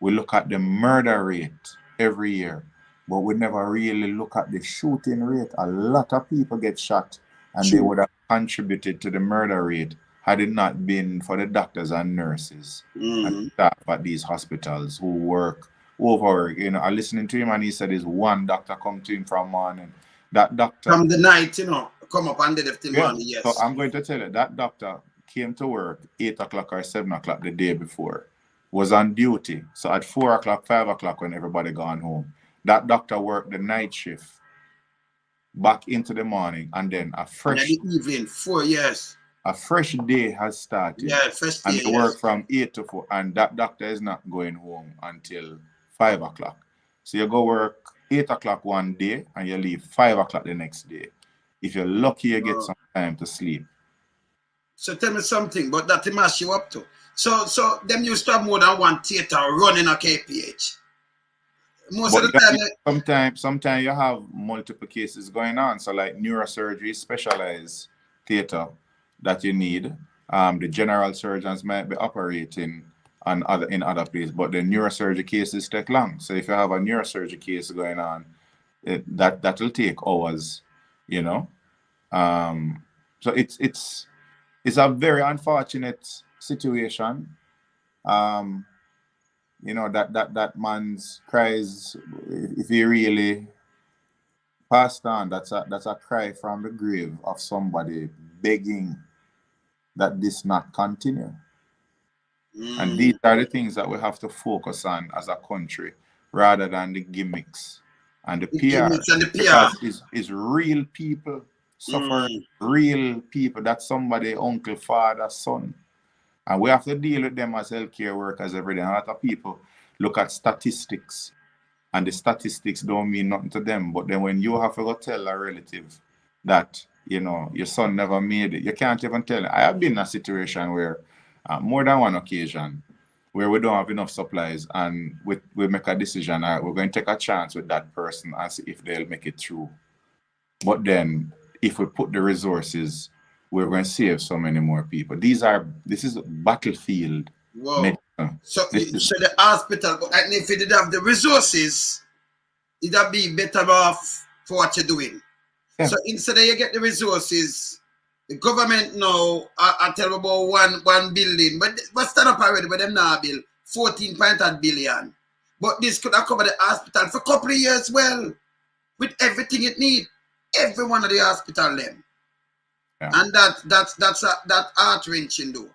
We look at the murder rate every year, but we never really look at the shooting rate. A lot of people get shot, and they would have contributed to the murder rate had it not been for the doctors and nurses and staff at these hospitals who work overwork. You know, I listening to him, and he said there's one doctor come to him from morning. That doctor from the night, you know, come up and did it till morning. Yes. So I'm going to tell you, that doctor came to work 8 o'clock or 7 o'clock the day before, was on duty. So at 4 o'clock, 5 o'clock, when everybody gone home, that doctor worked the night shift back into the morning, and then a fresh evening, 4 years. A fresh day has started. Yeah, fresh day. And they work from 8 to 4, and that doctor is not going home until 5 o'clock. So you go work 8 o'clock one day, and you leave 5 o'clock the next day. If you're lucky, you get some time to sleep. So tell me something, but that mash you up to. So them used to have more than one theater running a KPH. Most But of the time, sometimes you have multiple cases going on. So like neurosurgery, specialized theater that you need. The general surgeons might be operating on in other places, but the neurosurgery cases take long. So if you have a neurosurgery case going on, that will take hours, you know. So it's a very unfortunate situation. You know, that man's cries, if he really passed on, that's a cry from the grave of somebody begging that this not continue. And these are the things that we have to focus on as a country rather than the gimmicks and the PR. Because it's real people suffering, real people. That's somebody, uncle, father, son. And we have to deal with them as healthcare workers every day. And a lot of people look at statistics, and the statistics don't mean nothing to them. But then when you have to go tell a relative that, you know, your son never made it, you can't even tell. I have been in a situation where more than one occasion where we don't have enough supplies, and we make a decision, all right, we're going to take a chance with that person and see if they'll make it through. But then if we put the resources, we're going to save so many more people. This is battlefield. Whoa. So the hospital, and if it did have the resources, it'd be better off for what you're doing. Yeah. So instead of you get the resources, the government now are tell about one building, but stand up already, but them now build 14.8 billion. But this could have covered the hospital for a couple of years well, with everything it needs. Every one of the hospital them. Yeah. And that's heart-wrenching though.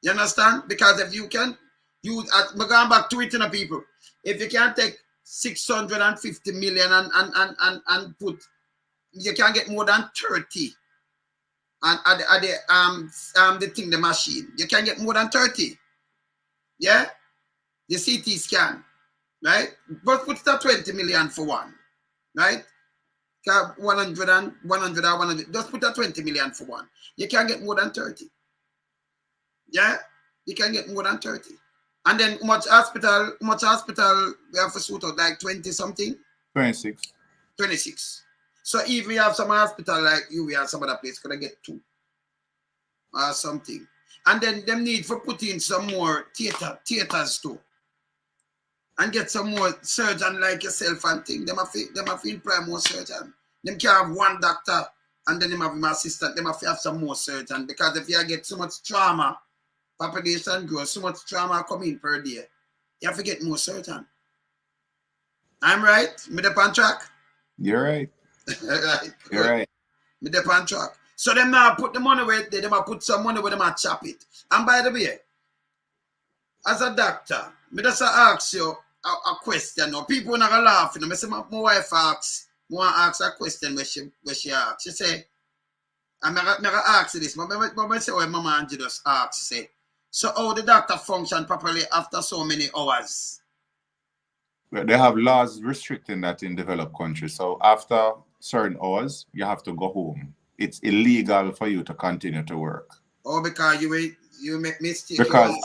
You understand? Because if you can use, we're going back to it, people. If you can take 650 million and put, you can get more than 30. And the machine, you can get more than 30. Yeah? The CT scan, right? But put that 20 million for one, right? 100 or 100. Just put that 20 million for one. You can get more than 30. Yeah? You can get more than 30. And then much hospital we have to sort out, like 20 something? 26. 26. So if we have some hospital like you, we have some other place, could I get 2 or something? And then them need for putting some more theaters too. And get some more surgeon like yourself and thing. Them have to employ more surgeon. Them can't have one doctor and then them have an assistant. Them have to have some more surgeon, because if you get so much trauma, population grows, so much trauma coming per day, you have to get more surgeon. I'm right? Me up on track? You're right. Right. You're right. Me up on track. So them now put the money where they might put some money where they might chop it. And by the way, as a doctor, me just ask you a question. Now, people not gonna laugh. You know, I say my wife asks, want to ask a question where she asks. She say, I'm gonna ask you this, but I say what Mama Angie just asked. She say, so how the doctor function properly after so many hours? Well, they have laws restricting that in developed countries. So after certain hours, you have to go home. It's illegal for you to continue to work. Oh, because you make mistakes. Because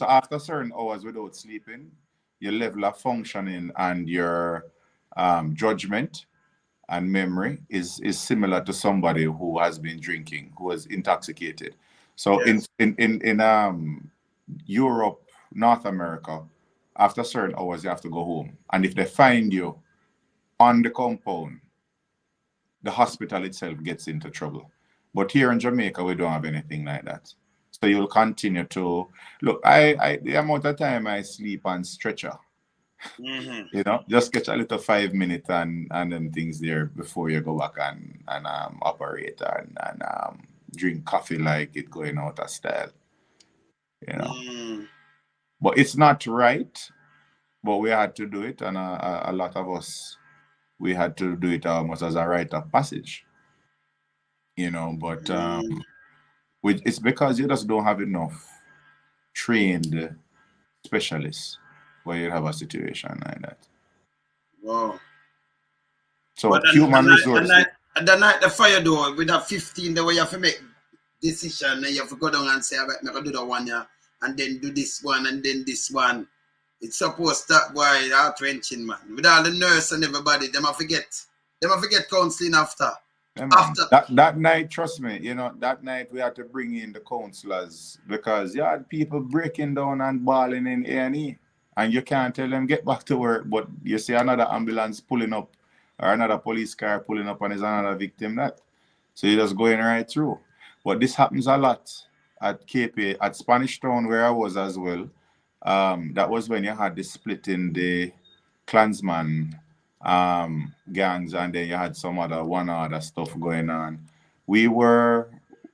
after certain hours without sleeping, your level of functioning and your judgment and memory is similar to somebody who has been drinking, who is intoxicated. So yes. in Europe, North America, after certain hours, you have to go home. And if they find you on the compound, the hospital itself gets into trouble. But here in Jamaica, we don't have anything like that. So you'll continue to look. The amount of time I sleep on stretcher, you know, just catch a little 5 minutes and then things there before you go back and operate and drink coffee like it going out of style, you know. But it's not right. But we had to do it, and a lot of us, we had to do it almost as a rite of passage, you know. But it's because you just don't have enough trained specialists where you have a situation like that. Wow. So human resources. And the night the fire door with that 15, the way you have to make decision, and you have to go down and say, all right, I'm going to do that one, yeah, and then do this one, and then this one. It's supposed that boy heart-wrenching, man. With all the nurse and everybody, them I forget counseling after. Yeah, man. That night, trust me, that night we had to bring in the counselors because you had people breaking down and bawling in A&E. And you can't tell them get back to work, but you see another ambulance pulling up or another police car pulling up and there's another victim that. So you're just going right through. But this happens a lot at KP, at Spanish Town where I was as well. That was when you had the split in the Klansman gangs, and then you had some other stuff going on. We were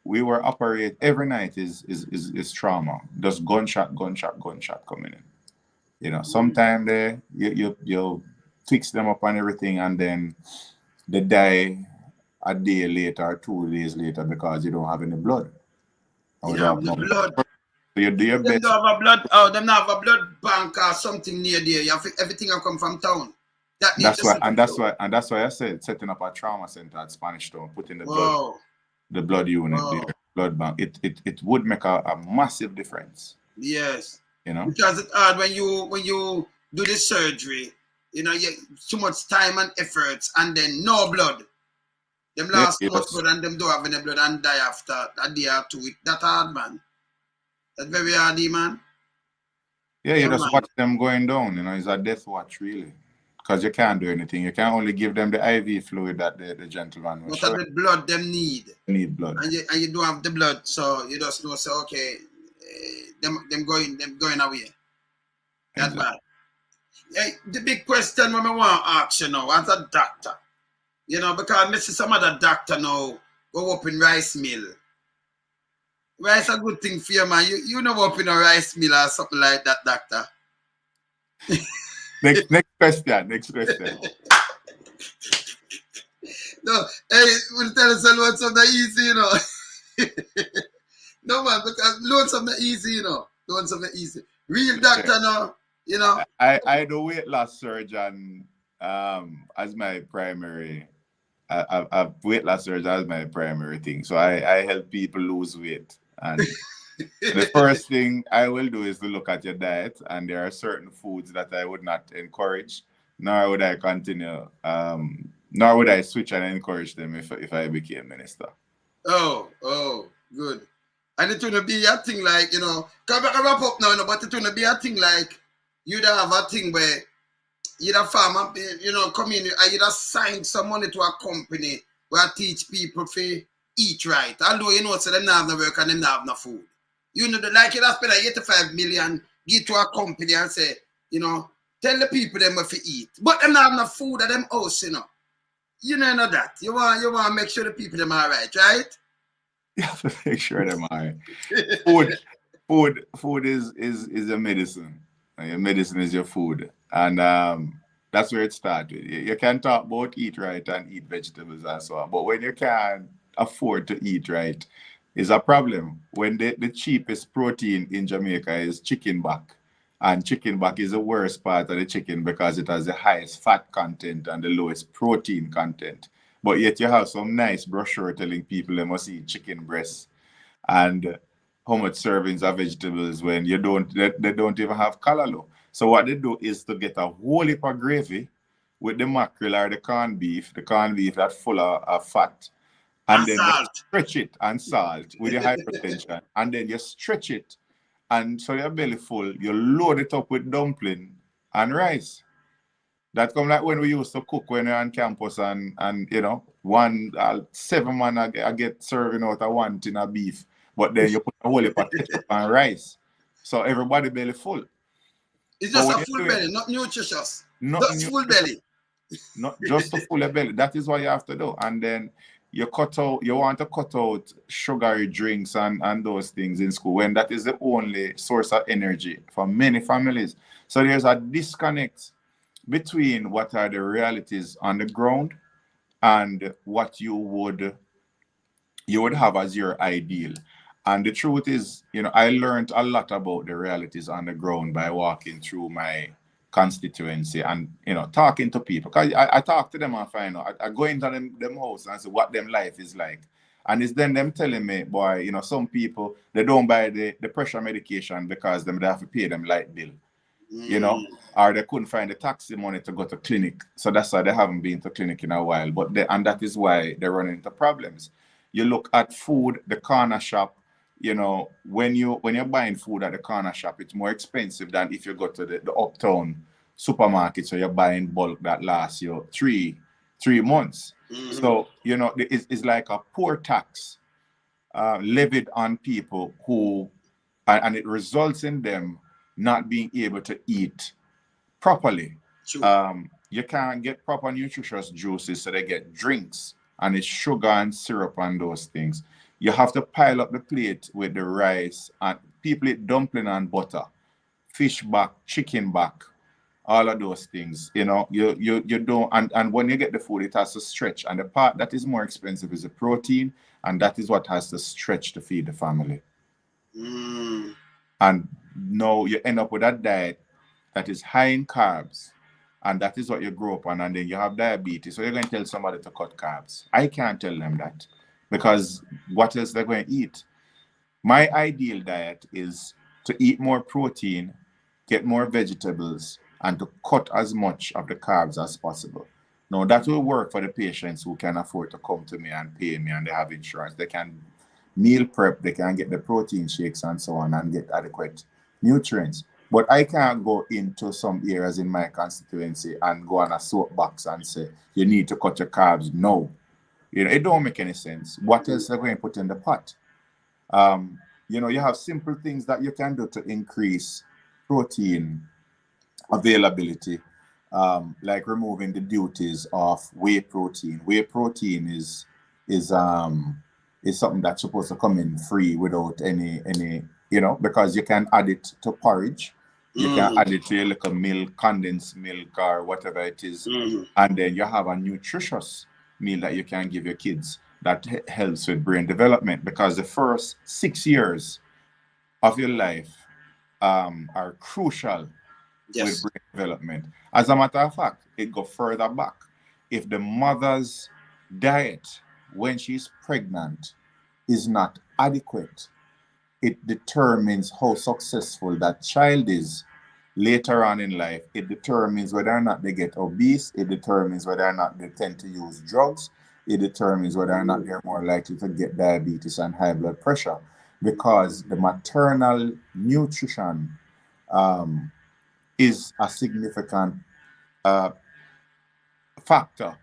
operate every night is trauma. Just gunshot coming in. Sometimes you fix them up and everything, and then they die a day later or 2 days later because you don't have any blood. You don't have no blood. So you do your best. Them don't have a blood. Oh, them not have a blood bank or something near there. You have everything will come from town. That's why I said setting up a trauma center at Spanish Town, putting the blood unit there, blood bank. It would make a massive difference. Yes. Because it's hard when you do the surgery, you too much time and efforts and then no blood. Them last blood and them don't have any blood and die after a day or two. That's hard, man. That's very hard, man. Yeah, you just watch them going down, it's a death watch, really. Because you can't do anything. You can only give them the IV fluid that the gentleman was showing. But the blood them need. They need blood. And you don't have the blood, so you just know, so okay, them going away. That's bad. Hey, the big question when I want to ask you now, as a doctor, because I see some other doctor now go up in rice mill. Rice a good thing for you, man. You know up in a rice mill or something like that, doctor. Next question. No, hey, we'll tell us Lonesome not easy, No, man, because Lonesome not easy, Lonesome not easy. Real doctor, I do weight loss surgeon as my primary. I've weight loss surgeon as my primary thing. So I help people lose weight. And the first thing I will do is to look at your diet, and there are certain foods that I would not encourage, nor would I continue, nor would I switch and encourage them if I became minister. Oh, good. And it will be a thing like, come back and wrap up now, but it will be a thing like, you'd have a thing where you'd have farmer, come in, and you'd have signed some money to a company where teach people to eat right. Although, so them not have no work and them not have no food. Like you'd have spend 85 million, give to a company and say, tell the people them what to eat. But them not have no food at them house, You know that. You want to make sure the people them are right? You have to make sure them are right. Food is a medicine. Your medicine is your food. And that's where it started. You can talk about eat right and eat vegetables and so on. But when you can't afford to eat right, is a problem. When the cheapest protein in Jamaica is chicken back. And chicken back is the worst part of the chicken because it has the highest fat content and the lowest protein content. But yet you have some nice brochure telling people they must eat chicken breasts and how much servings of vegetables when they don't even have callaloo. So what they do is to get a whole heap of gravy with the mackerel or the corned beef that's full of fat. And then you stretch it and salt with your hypertension. And then you stretch it. And so your belly full, you load it up with dumpling and rice. That come like when we used to cook when we were on campus and 7 man I get serving out of one tin of beef. But then you put a whole heap of ketchup and rice. So everybody belly full. It's just a full belly, not nutritious. Just full belly. Not just a full belly. That is what you have to do. And then you want to cut out sugary drinks and those things in school when that is the only source of energy for many families. So there's a disconnect between what are the realities on the ground and what you would have as your ideal. And the truth is, I learned a lot about the realities on the ground by walking through my constituency and talking to people. Because I talk to them and find out. I go into them house and see what them life is like. And it's then them telling me, boy, some people they don't buy the pressure medication because they have to pay them light bill. you know, or they couldn't find the taxi money to go to clinic. So that's why they haven't been to clinic in a while. And that is why they run into problems. You look at food, the corner shop, you know, when you're buying food at the corner shop, it's more expensive than if you go to the uptown supermarket. So you're buying bulk that lasts you three months. So, you know, it's like a poor tax levied on people who, and it results in them not being able to eat properly. You can't get proper nutritious juices, so they get drinks, and it's sugar and syrup and those things. You have to pile up the plate with the rice, and people eat dumpling and butter, fish back, chicken back, all of those things. You know, you don't, and when you get the food, it has to stretch, and the part that is more expensive is the protein, and that is what has to stretch to feed the family. And no, you end up with a diet that is high in carbs, and that is what you grow up on, and then you have diabetes. So you're going to tell somebody to cut carbs. I can't tell them that, because what else they're going to eat? My ideal diet is to eat more protein, get more vegetables, and to cut as much of the carbs as possible. Now, that will work for the patients who can afford to come to me and pay me, and they have insurance. They can meal prep, they can get the protein shakes and so on, and get adequate nutrients. But I can't go into some areas in my constituency and go on a soapbox and say, you need to cut your carbs. No. You know, it don't make any sense. What else are they going to put in the pot? You know, you have simple things that you can do to increase protein availability, like removing the duties of whey protein. Whey protein is something that's supposed to come in free without any, you know, because you can add it to porridge. You can add it to your little milk, condensed milk, or whatever it is. And then you have a nutritious meal that you can give your kids that helps with brain development, because the first 6 years of your life are crucial with brain development. As a matter of fact, it goes further back. If the mother's diet when she's pregnant is not adequate, it determines how successful that child is later on in life. It determines whether or not they get obese. It determines whether or not they tend to use drugs. It determines whether or not they're more likely to get diabetes and high blood pressure, because the maternal nutrition is a significant factor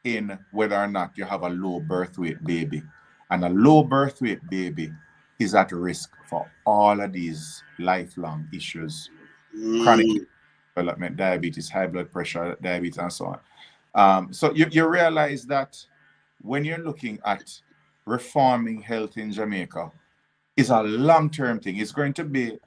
in whether or not you have a low birth weight baby. And a low birth weight baby is at risk for all of these lifelong issues, chronic development, diabetes, high blood pressure, diabetes, and so on. So you realize that when you're looking at reforming health in Jamaica, it's a long-term thing. It's going to be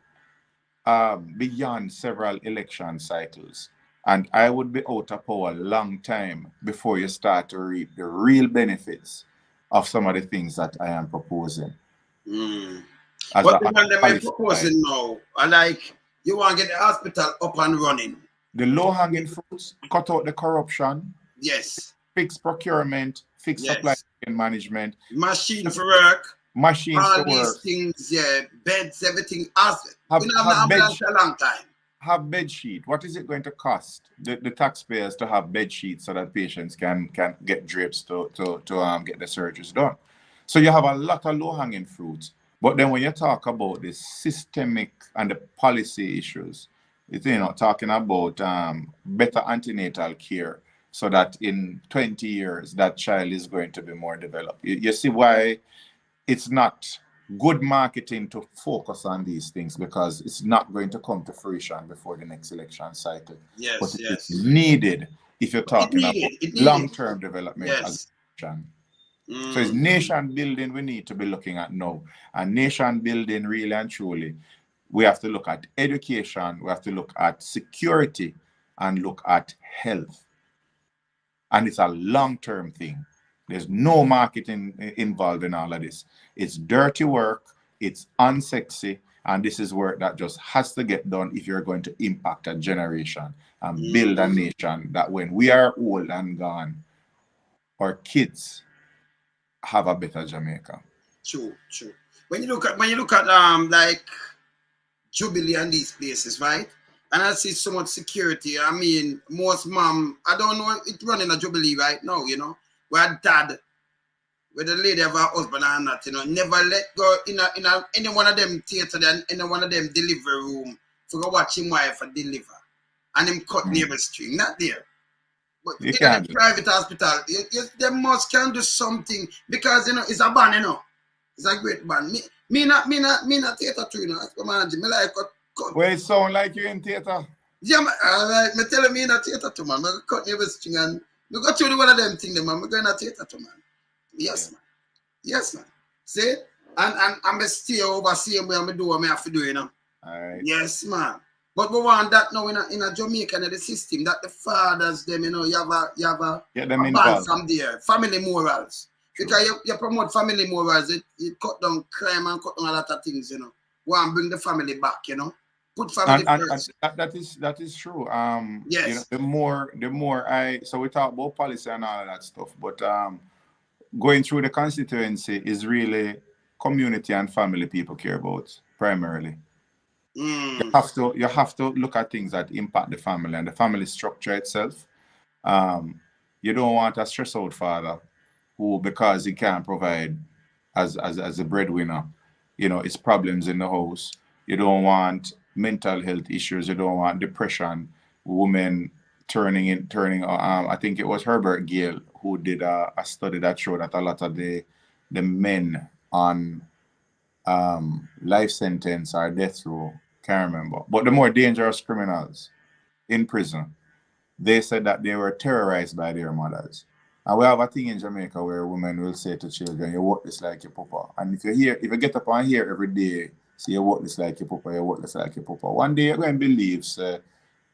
beyond several election cycles. And I would be out of power a long time before you start to reap the real benefits of some of the things that I am proposing. What the one that I'm proposing now, I like, you want to get the hospital up and running. The low-hanging fruits, cut out the corruption. Yes. Fix procurement, fix supply chain management. Machine for work. Machines all to these work. things, beds, everything. Have bed, a long time. Have bed sheet. What is it going to cost the taxpayers to have bed sheets so that patients can get drips to get the surgeries done? So you have a lot of low-hanging fruits. But then when you talk about the systemic and the policy issues, it's, you know, talking about better antenatal care so that in 20 years that child is going to be more developed. You see why it's not good marketing to focus on these things, because it's not going to come to fruition before the next election cycle. Yes, but it's needed if you're talking about long-term development as a nation. So it's nation building we need to be looking at now. And nation building, really and truly, we have to look at education, we have to look at security, and look at health. And it's a long-term thing. There's no marketing involved in all of this. It's dirty work, it's unsexy, and this is work that just has to get done if you're going to impact a generation and build a nation that when we are old and gone, our kids have a better Jamaica. True. When you look at like Jubilee and these places, right? And I see so much security. I mean, most mom, I don't know, it's running a Jubilee right now, you know, where dad, where the lady of her husband and that, you know, never let go in any one of them theater, in one of them delivery room to go watch him wife and deliver. And him cut neighbor string, not there. But You in can't a private hospital, they must can do something because, you know, it's a band, you know. It's a great band. Me not theater too, you know. That's what man, me like cut. Well, it sound like you in theater. Yeah, man, all right. Me tell me in a theater too, man. I cut neighbor string and we go through one of them things, man. We go in a theater too, man. Yes, man. Yes, man. See? And I'm stay over same way I'm do what I have to do, you know. All right. Yes, man. But we want that now in a Jamaica, in the system, that the fathers, them, you know, you have a Get them band involved. from there. Family morals. True. Because you promote family morals, it cut down crime and cut down a lot of things, you know. Want to bring the family back, you know. Put family first. And that is true. Yes. You know, the more so we talk about policy and all of that stuff, but going through the constituency is really community and family people care about primarily. You have to look at things that impact the family and the family structure itself. You don't want a stress out father who, because he can't provide as a breadwinner, you know, it's problems in the house. You don't want mental health issues. You don't want depression. Women turning. I think it was Herbert Gale who did a study that showed that a lot of the men on life sentence or death row, can't remember, but the more dangerous criminals in prison, they said that they were terrorized by their mothers. And we have a thing in Jamaica where women will say to children, you work this like your papa. And if you get up and hear every day, say you work this like your papa, you work this like your papa, one day you're going to believe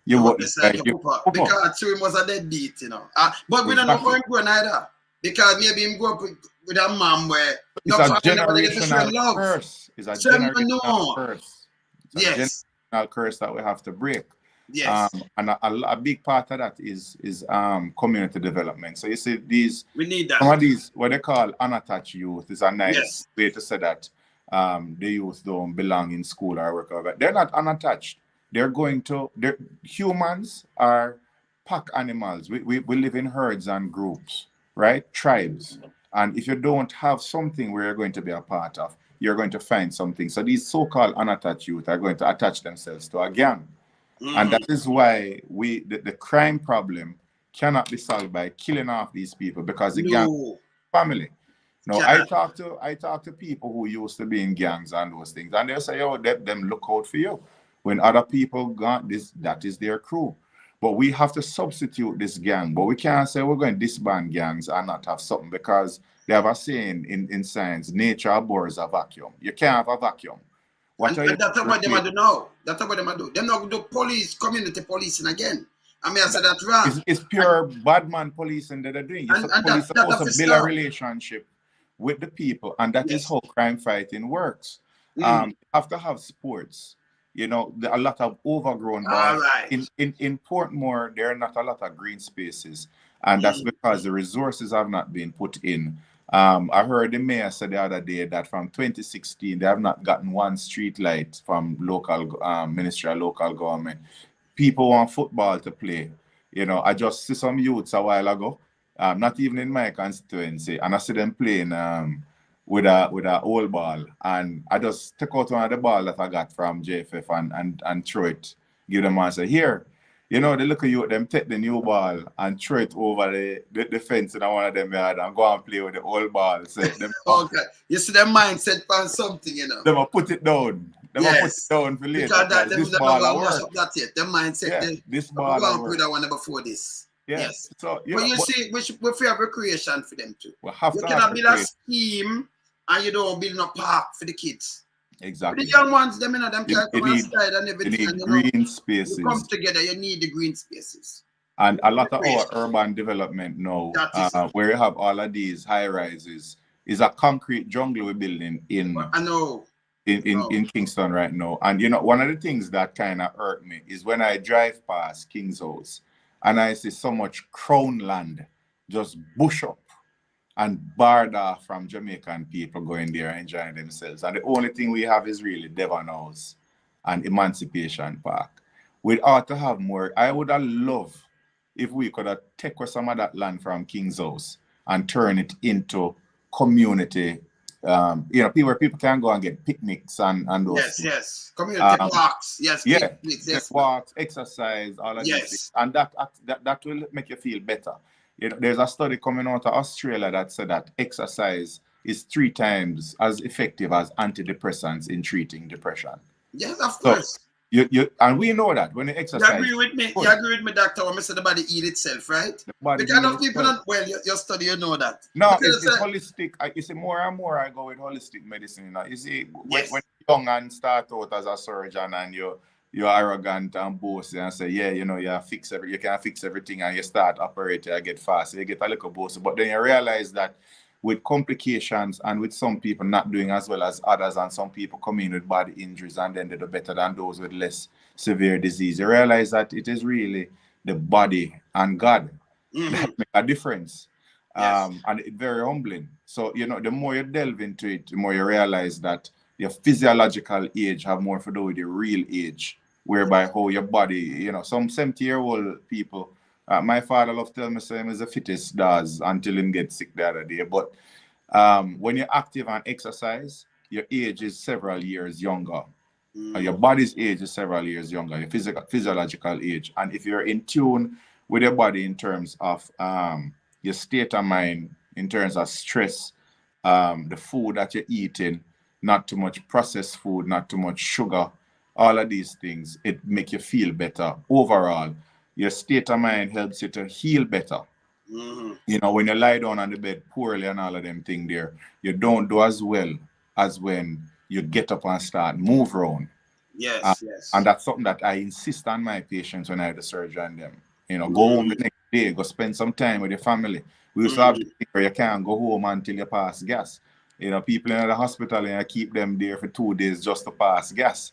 you work this like your papa. Because he was a deadbeat, you know. But we don't know how him go neither. Because maybe him go up with a mom where it's a generational curse. It's a generational curse. It's a generational curse that we have to break. Yes. And a big part of that is community development. So you see we need that. Some of these, what they call unattached youth, is a nice way to say that the youth don't belong in school or work. They're not unattached. Humans are pack animals. We live in herds and groups, right? Tribes. And if you don't have something where you're going to be a part of, you're going to find something. So these so-called unattached youth are going to attach themselves to a gang. And that is why the crime problem cannot be solved by killing off these people, because the gang family. Now, I talk to people who used to be in gangs and those things, and they'll say, "Oh, them look out for you." When other people got this, that is their crew. But we have to substitute this gang. But we can't say we're going to disband gangs and not have something, because they have a saying in science: nature abhors a vacuum. You can't have a vacuum. That's what they do now. That's what they do. They're not do community policing again. I mean, I said that's wrong. It's pure bad man policing that they're doing. Police supposed to build a relationship with the people, and that is how crime fighting works. You have to have sports. You know, a lot of overgrown bars. Right. In Portmore, there are not a lot of green spaces, and that's because the resources have not been put in. I heard the mayor say the other day that from 2016, they have not gotten one street light from local Ministry of Local Government. People want football to play. You know, I just see some youths a while ago, not even in my constituency, and I see them playing with a old ball, and I just took out one of the ball that I got from JFF and throw it, give them and say, here. You know, they look at you, them take the new ball and throw it over the fence in one of them yard and go and play with the old ball. So them okay. You see their mindset on something, you know. They will put it down. They will put it down for later. Because this ball will work. That's it. Their mindset, this ball will work. Put that one before this. Yes. So, but you see, we have recreation for them too. You cannot build a scheme and you don't build no park for the kids. Exactly. The young ones, them, you know, them can come outside and everything. You need green spaces. You come together, you need the green spaces. And a lot of our urban development now, where you have all of these high rises, is a concrete jungle we're building in Kingston right now. And you know, one of the things that kind of hurt me is when I drive past King's House and I see so much crown land just bush up and barred off from Jamaican people going there and enjoying themselves. And the only thing we have is really Devon House and Emancipation Park. we ought to have more. I would have loved if we could have taken some of that land from King's House and turn it into community. Where people can go and get picnics and those Yes, things. yes. Community walks. Yes, Yeah, picnics. Yes, walks, exercise, all of these things. And that will make you feel better. There's a study coming out of Australia that said that exercise is 3 times as effective as antidepressants in treating depression. Yes, of course. So, and we know that when you exercise. You agree with me? You agree with me, Doctor? When I say the body eat itself, right? The body because of people don't, well, your study, you know that. No, it's holistic. You see, more and more I go with holistic medicine. You see, when you're young and start out as a surgeon and you're arrogant and bossy and say, yeah, you can fix everything, and you start operating, you get fast, you get a little bossy. But then you realize that with complications and with some people not doing as well as others, and some people come in with body injuries and then they do better than those with less severe disease, you realize that it is really the body and God that make a difference. And it's very humbling. So, the more you delve into it, the more you realize that your physiological age have more to do with your real age, whereby how your body, some 70-year-old people, my father loved to tell me, say him is the fittest does until him get sick the other day. But when you're active and exercise, your age is several years younger. Your body's age is several years younger, your physiological age. And if you're in tune with your body in terms of your state of mind, in terms of stress, the food that you're eating, not too much processed food, not too much sugar, all of these things, it make you feel better overall. Your state of mind helps you to heal better. When you lie down on the bed poorly and all of them things there, you don't do as well as when you get up and start move around. Yes. And that's something that I insist on my patients when I have the surgery on them. Go home the next day, go spend some time with your family. We used to have to think where you can't go home until you pass gas. People in the hospital and I keep them there for 2 days just to pass gas.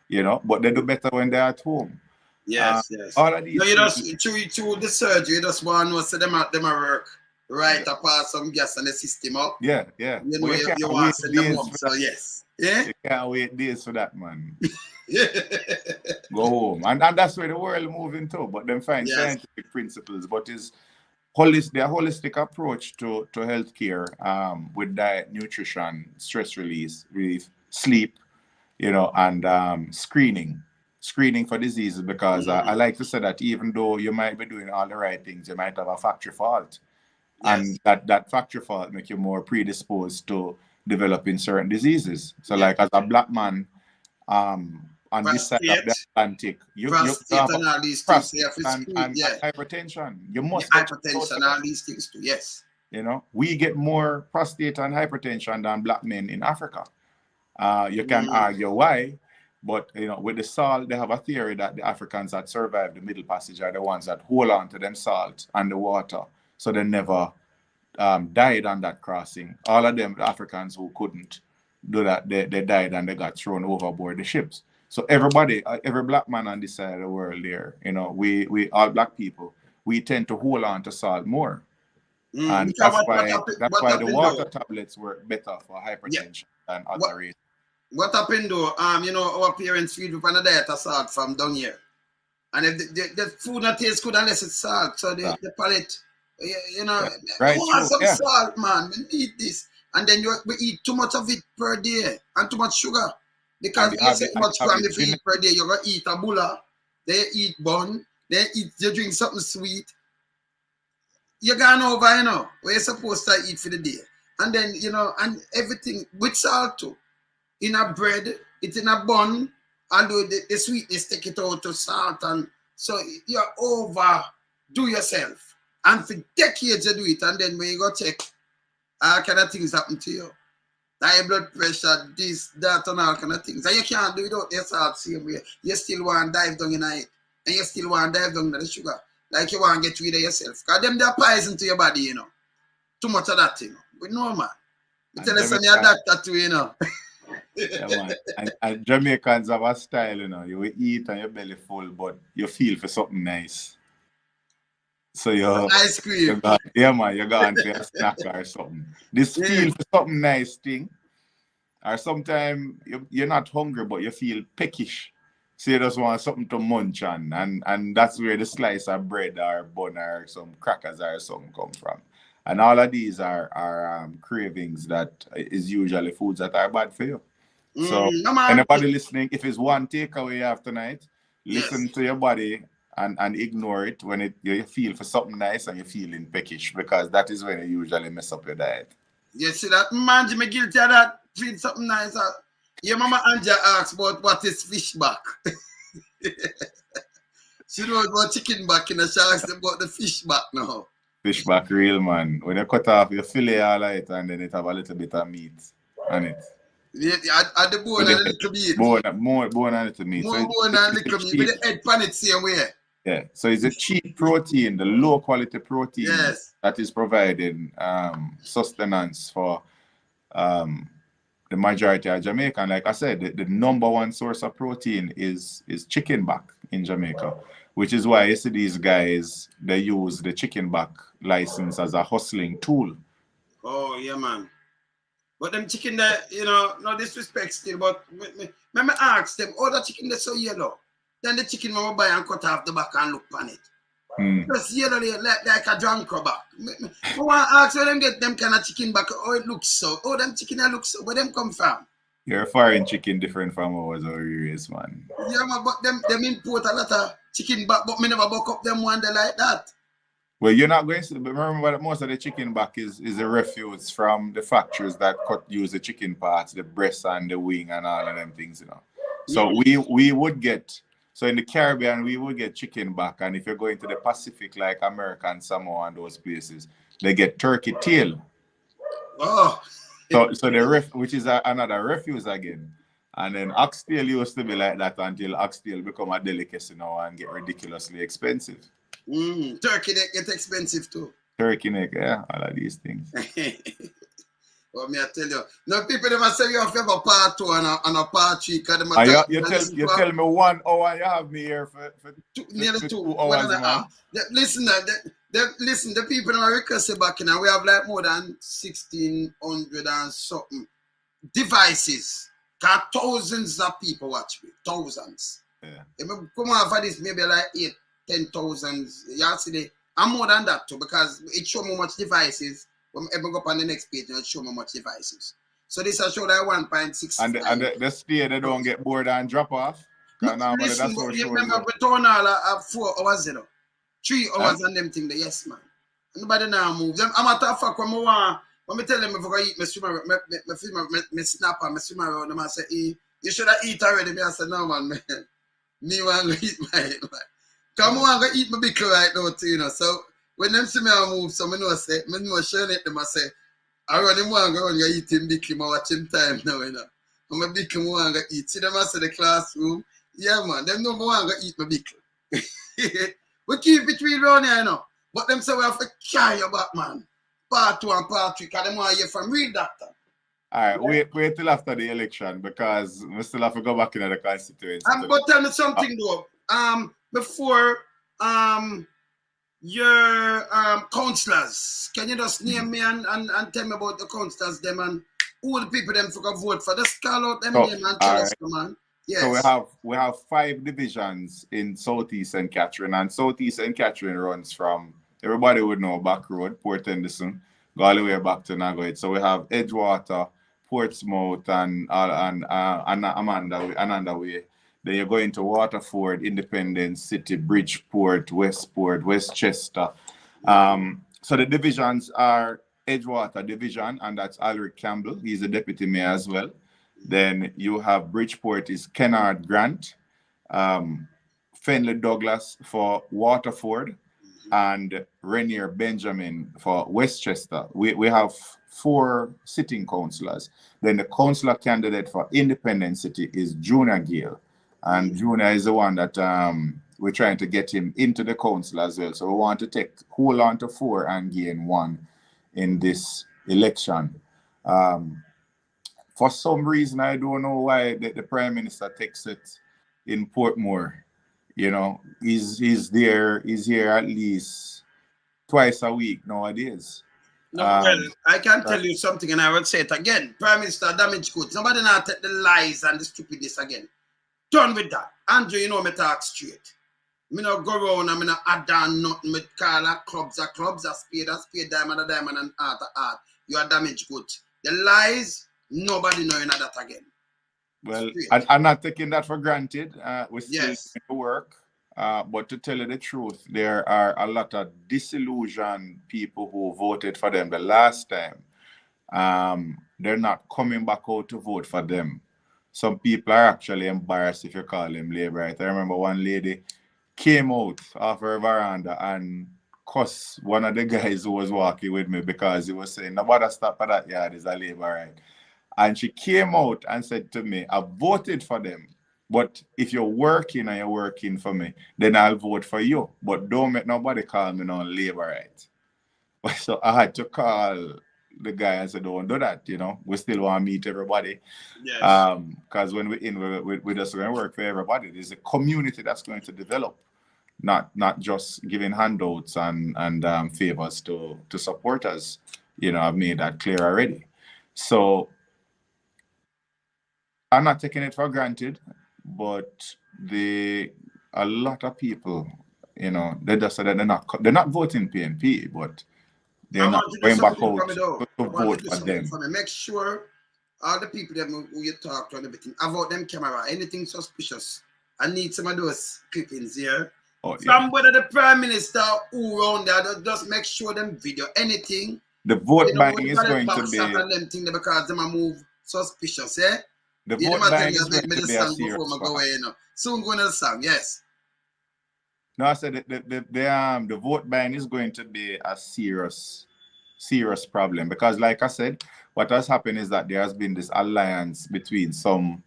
But they do better when they're at home. Yes. All of these you just through the surgery, you just want to know so them work right to pass some gas in the system up. Yeah. You want to send them home. So yes. Yeah. You can't wait days for that, man. Go home. And that's where the world moving to. But them find scientific principles. But it's their holistic approach to healthcare, with diet, nutrition, stress relief, sleep, and screening for diseases, because I like to say that even though you might be doing all the right things, you might have a factory fault. And that factory fault make you more predisposed to developing certain diseases. So like as a black man, on this side of the Atlantic, you have prostate and hypertension. You must hypertension, all these things too, yes. We get more prostate and hypertension than black men in Africa. You can argue why, but with the salt, they have a theory that the Africans that survive the Middle Passage are the ones that hold on to them salt and the water, so they never died on that crossing. All of them, the Africans who couldn't do that, they died and they got thrown overboard the ships. So everybody, every black man on this side of the world there, we all black people, we tend to hold on to salt more. And that's why the water tablets work better for hypertension than other reasons. What happened though? Our parents feed up on a diet of salt from down here. And if the food not taste good unless it's salt, so the palate, some salt, man. We need this. And then we eat too much of it per day and too much sugar. Because you say too much sugar if you eat per day, you're going to eat a bulla, they eat bun, you drink something sweet. You're gone over, where you're supposed to eat for the day. And then, and everything with salt too. In a bread, it's in a bun, although the sweetness take it out to salt, and so you overdo yourself. And for decades you do it, and then when you go check, all kind of things happen to you. High blood pressure, this, that, and all kind of things. And you can't do it without your salt same way. You still want to dive down in it, and you still want to dive down in the sugar. Like you want to get rid of yourself. Because them they're poison to your body, Too much of that, We know, man. You tell us you're a doctor too, Yeah, man. And Jamaicans have a style, you will eat and your belly full, but you feel for something nice. So ice cream. You're going for a snack or something. This feel for something nice thing. Or sometimes you're not hungry, but you feel peckish. So you just want something to munch on, and that's where the slice of bread or bun or some crackers or something come from. And all of these are cravings that is usually foods that are bad for you. So No, man. anybody listening, if it's one takeaway you have tonight, listen Yes. to your body and ignore it when you feel for something nice and you're feeling peckish, because that is when you usually mess up your diet. You see that? Man, me guilty of that. Feed something nice. Your mama Anja asks about what is fish back. She knows about chicken back, and she asks about the fish back now. Fish back real, man. When you cut off, you fillet all of it and then it have a little bit of meat on it. Yeah, at the bone and a little meat. More bone and little meat. More So bone and little meat. With the head pan it same way. Yeah. So it's a cheap protein, the low quality protein Yes. that is providing sustenance for the majority of Jamaica. And like I said, the number one source of protein is chicken back in Jamaica, which is why you see these guys, they use the chicken back license as a hustling tool. Oh, yeah, man. But them chicken there, you know, no disrespect still, but me ask them, oh, the chicken that's so yellow. Then the chicken mama buy and cut off the back and look on it. Just yellow like a drunk back. I want to ask where them get them kind of chicken back. Oh, it looks so. Oh, them chicken that looks so. Where them come from? Your foreign chicken different from ours or yours, man. Yeah, man, but them import a lot of chicken back, but me never buck up them one day like that. Well, you're not going to, but remember that most of the chicken back is a refuse from the factories that use the chicken parts, the breast and the wing and all of them things, you know. So we would get, so in the Caribbean, we would get chicken back. And if you're going to the Pacific, like America and Samoa and those places, they get turkey tail. Oh. So the which is another refuse again. And then oxtail used to be like that until oxtail become a delicacy now and get ridiculously expensive. Turkey neck get expensive too. Turkey neck, yeah, all of these things. Well, me I tell you, no people they must say you have to have a part 2 and a part 3. You tell me 1 hour, you have me here for nearly 2 hours, man. Listen, listen, the people that are requested back in, and we have like more than 1,600 and something devices. Got thousands of people watch me, thousands. Yeah. If I come on for this, maybe like 8,000-10,000. You see, I'm more than that too, because it show me how much devices. When I go up on the next page, it show me how much devices. So this will show that 1.6. And the stay, they don't get bored and drop off. Listen, you remember we turn all 4 hours, you know. 3 hours and them thing there, yes, man. Nobody now move. Them, I'm a tough fuck when me tell them if I eat, me snap and me swim around them and say, hey, you should have eat already. Me I say, no, man, me want to eat my come on, go eat my bickle right now too, you know. So when them see me I move, so me know showing it them I say, I run him one go and eat him bickle, I watch him time now, you know. And my bickle one go eat. See them I say the classroom. Yeah, man, them no one go eat my bickle. We keep it real around here, you know. But them say we have to carry your back, man. Part 2 and part 3, because them want to hear from real doctor. All right, wait till after the election, because we still have to go back into the constituency. But tell me something though. Before your councillors, can you just name me and tell me about the councillors them and who the people them for vote for? Just call out them name and tell us, man. Yes. So we have 5 divisions in Southeast St. Catherine, and Southeast St. Catherine runs from, everybody would know, Back Road, Port Henderson, go all the way back to Nagoit. So we have Edgewater, Portsmouth, and Ananda Way. Then you're going to Waterford, Independence City, Bridgeport, Westport, Westchester. So the divisions are Edgewater Division, and that's Alric Campbell. He's the deputy mayor as well. Then you have Bridgeport is Kennard Grant, Fenley Douglas for Waterford, and Rainier Benjamin for Westchester. We have 4 sitting councillors. Then the councillor candidate for Independence City is Junior Gale. And Junior is the one that we're trying to get him into the council as well. So we want to hold on to 4 and gain 1 in this election. For some reason, I don't know why the Prime Minister takes it in Portmore. You know, he's here at least twice a week nowadays. No, well, I can tell you something, and I will say it again. Prime Minister damage goods. Nobody now take the lies and the stupidness again. Done with that. Andrew, you know me talk straight. Me not go around and me not add down nothing. Me call a clubs, a spade, diamond, and art, art. You are damaged goods. The lies, nobody knowing that again. Well, I'm not taking that for granted. We're still doing Yes. the work. But to tell you the truth, there are a lot of disillusioned people who voted for them the last time. They're not coming back out to vote for them. Some people are actually embarrassed if you call them Labourite. I remember one lady came out of her veranda and cussed one of the guys who was walking with me because he was saying, nobody stop at that yard is a Labourite. And she came out and said to me, I voted for them. But if you're working and you're working for me, then I'll vote for you. But don't make nobody call me no Labourite. So I had to call the guy and say, don't do that, you know. We still want to meet everybody. Yes. Because when we're in, we're just going to work for everybody. There's a community that's going to develop, not just giving handouts and favors to supporters. You know, I've made that clear already. So I'm not taking it for granted, but a lot of people, you know, they just said that they're not voting PNP, but they're not going back out to vote for them. Make sure all the people that who you talk to and everything, avoid them camera, anything suspicious. I need some of those clippings here. Oh, From whether the Prime Minister who around there, just make sure them video anything. The vote buying is going to be them thing because them move suspicious, eh? The vote buying is going to be a serious Soon going to the song, yes. No, I said the vote buying is going to be a serious problem because, like I said, what has happened is that there has been this alliance between some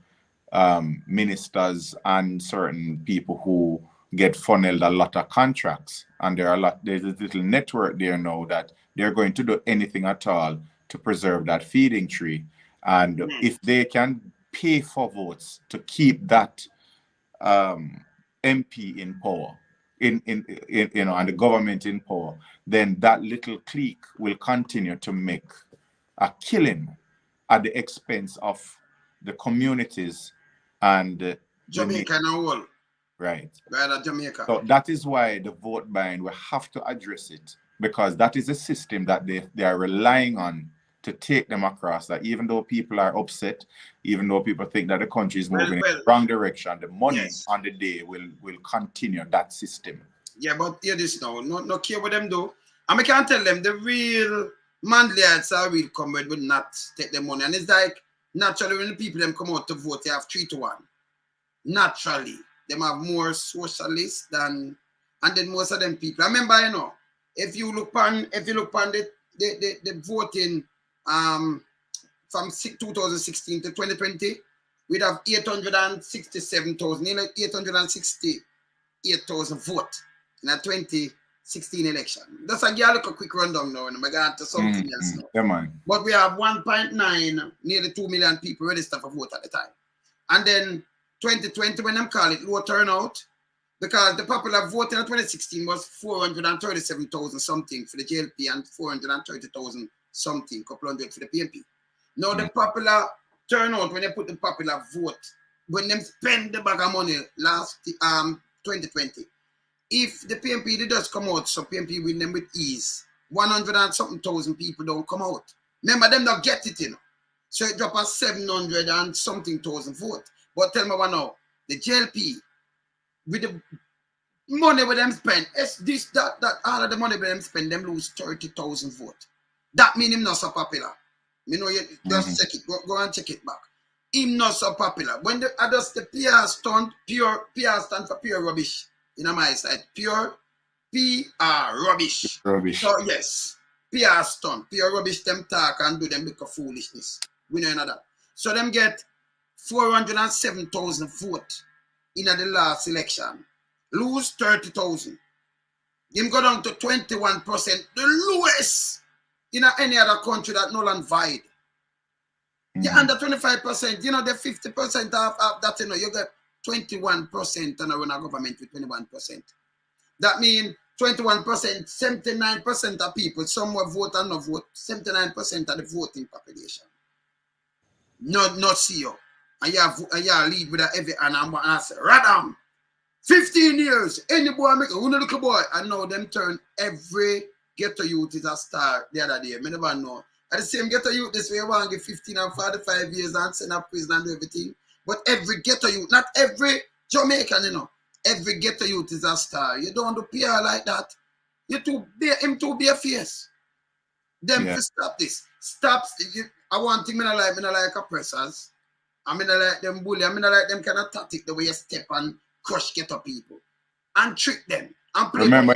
ministers and certain people who get funneled a lot of contracts, and there's a little network there now that they're going to do anything at all to preserve that feeding tree, and if they can pay for votes to keep that MP in power. In you know, and the government in power, then that little clique will continue to make a killing at the expense of the communities and Jamaica and all. Right. Right, Jamaica. So that is why the vote buying, we have to address it, because that is a system that they are relying on to take them across. That even though people are upset, even though people think that the country is moving in the wrong direction, the money on the day will continue that system. Yeah, but hear this now. No care what them do. And I can't tell them the real manlites are will come with will not take the money. And it's like naturally when the people them come out to vote, they have 3-1. Naturally. Them have more socialists than, and then most of them people. I remember, you know, if you look on the voting from 2016 to 2020, we'd have 867,000, 868,000 votes in a 2016 election. That's a look a quick rundown now, and I'm going to something else now. Yeah, man. But we have 1.9, nearly 2 million people registered for vote at the time. And then 2020, when them call it low turnout, because the popular vote in 2016 was 437,000 something for the JLP and 430,000 something, couple hundred for the PNP. Now the popular turnout, when they put the popular vote, when them spend the bag of money last 2020, if the PNP they just come out, so PNP win them with ease, 100 and something thousand people don't come out. Remember them not get it, you know. So it drop a 700 and something thousand vote. But tell me what now, the JLP, with the money with them spend, it's this, that, all of the money with them spend, them lose 30,000 votes. That means him not so popular. You know, you just check it, go and check it back. Him not so popular. When the others, the PR stand for pure rubbish. In my side, pure PR rubbish. Rubbish. So yes, PR stand, pure rubbish. Them talk and do them big of foolishness. We know that. So them get 407,000 votes in the last election. Lose 30,000. Them go down to 21%, the lowest in any other country that null and void. Yeah, under 25%, you know, the 50% of that, you know, you get 21% and run a government with 21%. That means 21%, 79% of people, some will vote and not vote, 79% of the voting population. Not CEO. and you lead with a heavy hand and I say, Radam, 15 years, any boy make a little boy, and now them turn every ghetto youth is a star the other day. I never know. At the same ghetto youth this way, want to get 15 and 45 years and send up prison and do everything. But every ghetto youth, not every Jamaican, you know, every ghetto youth is a star. You don't do PR like that. Him too be a face. Them to stop this. Stop. I want thing I like oppressors. I like them bully. I like them kind of tactic the way you step and crush ghetto people and trick them. And play remember,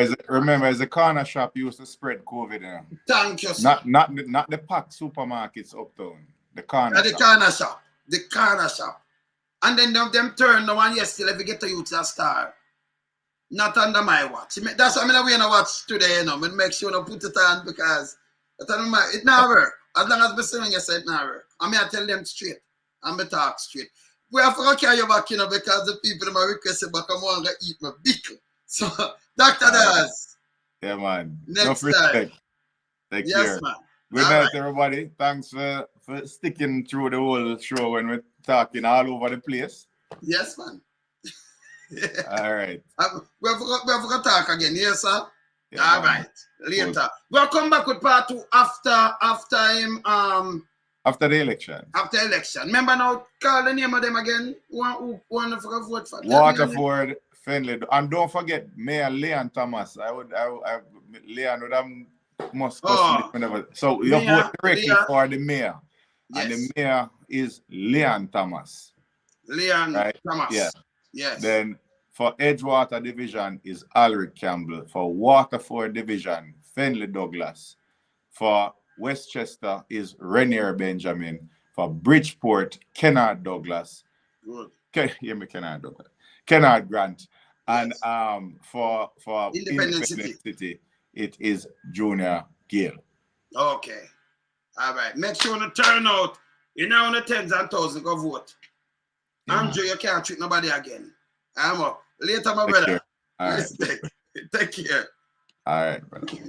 as the corner shop used to spread COVID. You know? Thank you, sir. Not the pack supermarkets uptown. The corner shop. The corner shop. And then them turn the one yesterday if you get to youth a star. Not under my watch. That's what I'm going to watch today, you know. I'm make sure I put it on because it not work. As long as I'm saying you say it not work. I'm going to tell them straight. I'm going to talk straight. We have to carry you back, you know, because the people that request back, I'm going to eat my bickle. So, Dr. Dawes. Yeah, man. Next time. Take care. Man. Good night, everybody. Thanks for sticking through the whole show when we're talking all over the place. Yes, man. All right. We have to talk again, yes, sir? Yeah, all right. Later. Cool. We'll come back with part 2 after him. After the election. After election. Remember now, call the name of them again. Who want to vote for? Waterford, Finley. And don't forget Mayor Leon Thomas. Leon would have must whenever. So you vote directly for the mayor. Yes. And the mayor is Leon Thomas. Leon Thomas. Yeah. Yes. Then for Edgewater Division is Alric Campbell. For Waterford Division, Finley Douglas. For Westchester is Renier Benjamin. For Bridgeport, Kennard Douglas. Good. Kennard Douglas. Kennard Grant. And for Independent City, it is Junior Gill. Okay. All right. Make sure to turn out. You know, on the tens and thousands, go vote. Yeah. Andrew, you can't treat nobody again. I'm up. Later, my brother. All right. Take care. All right, brother.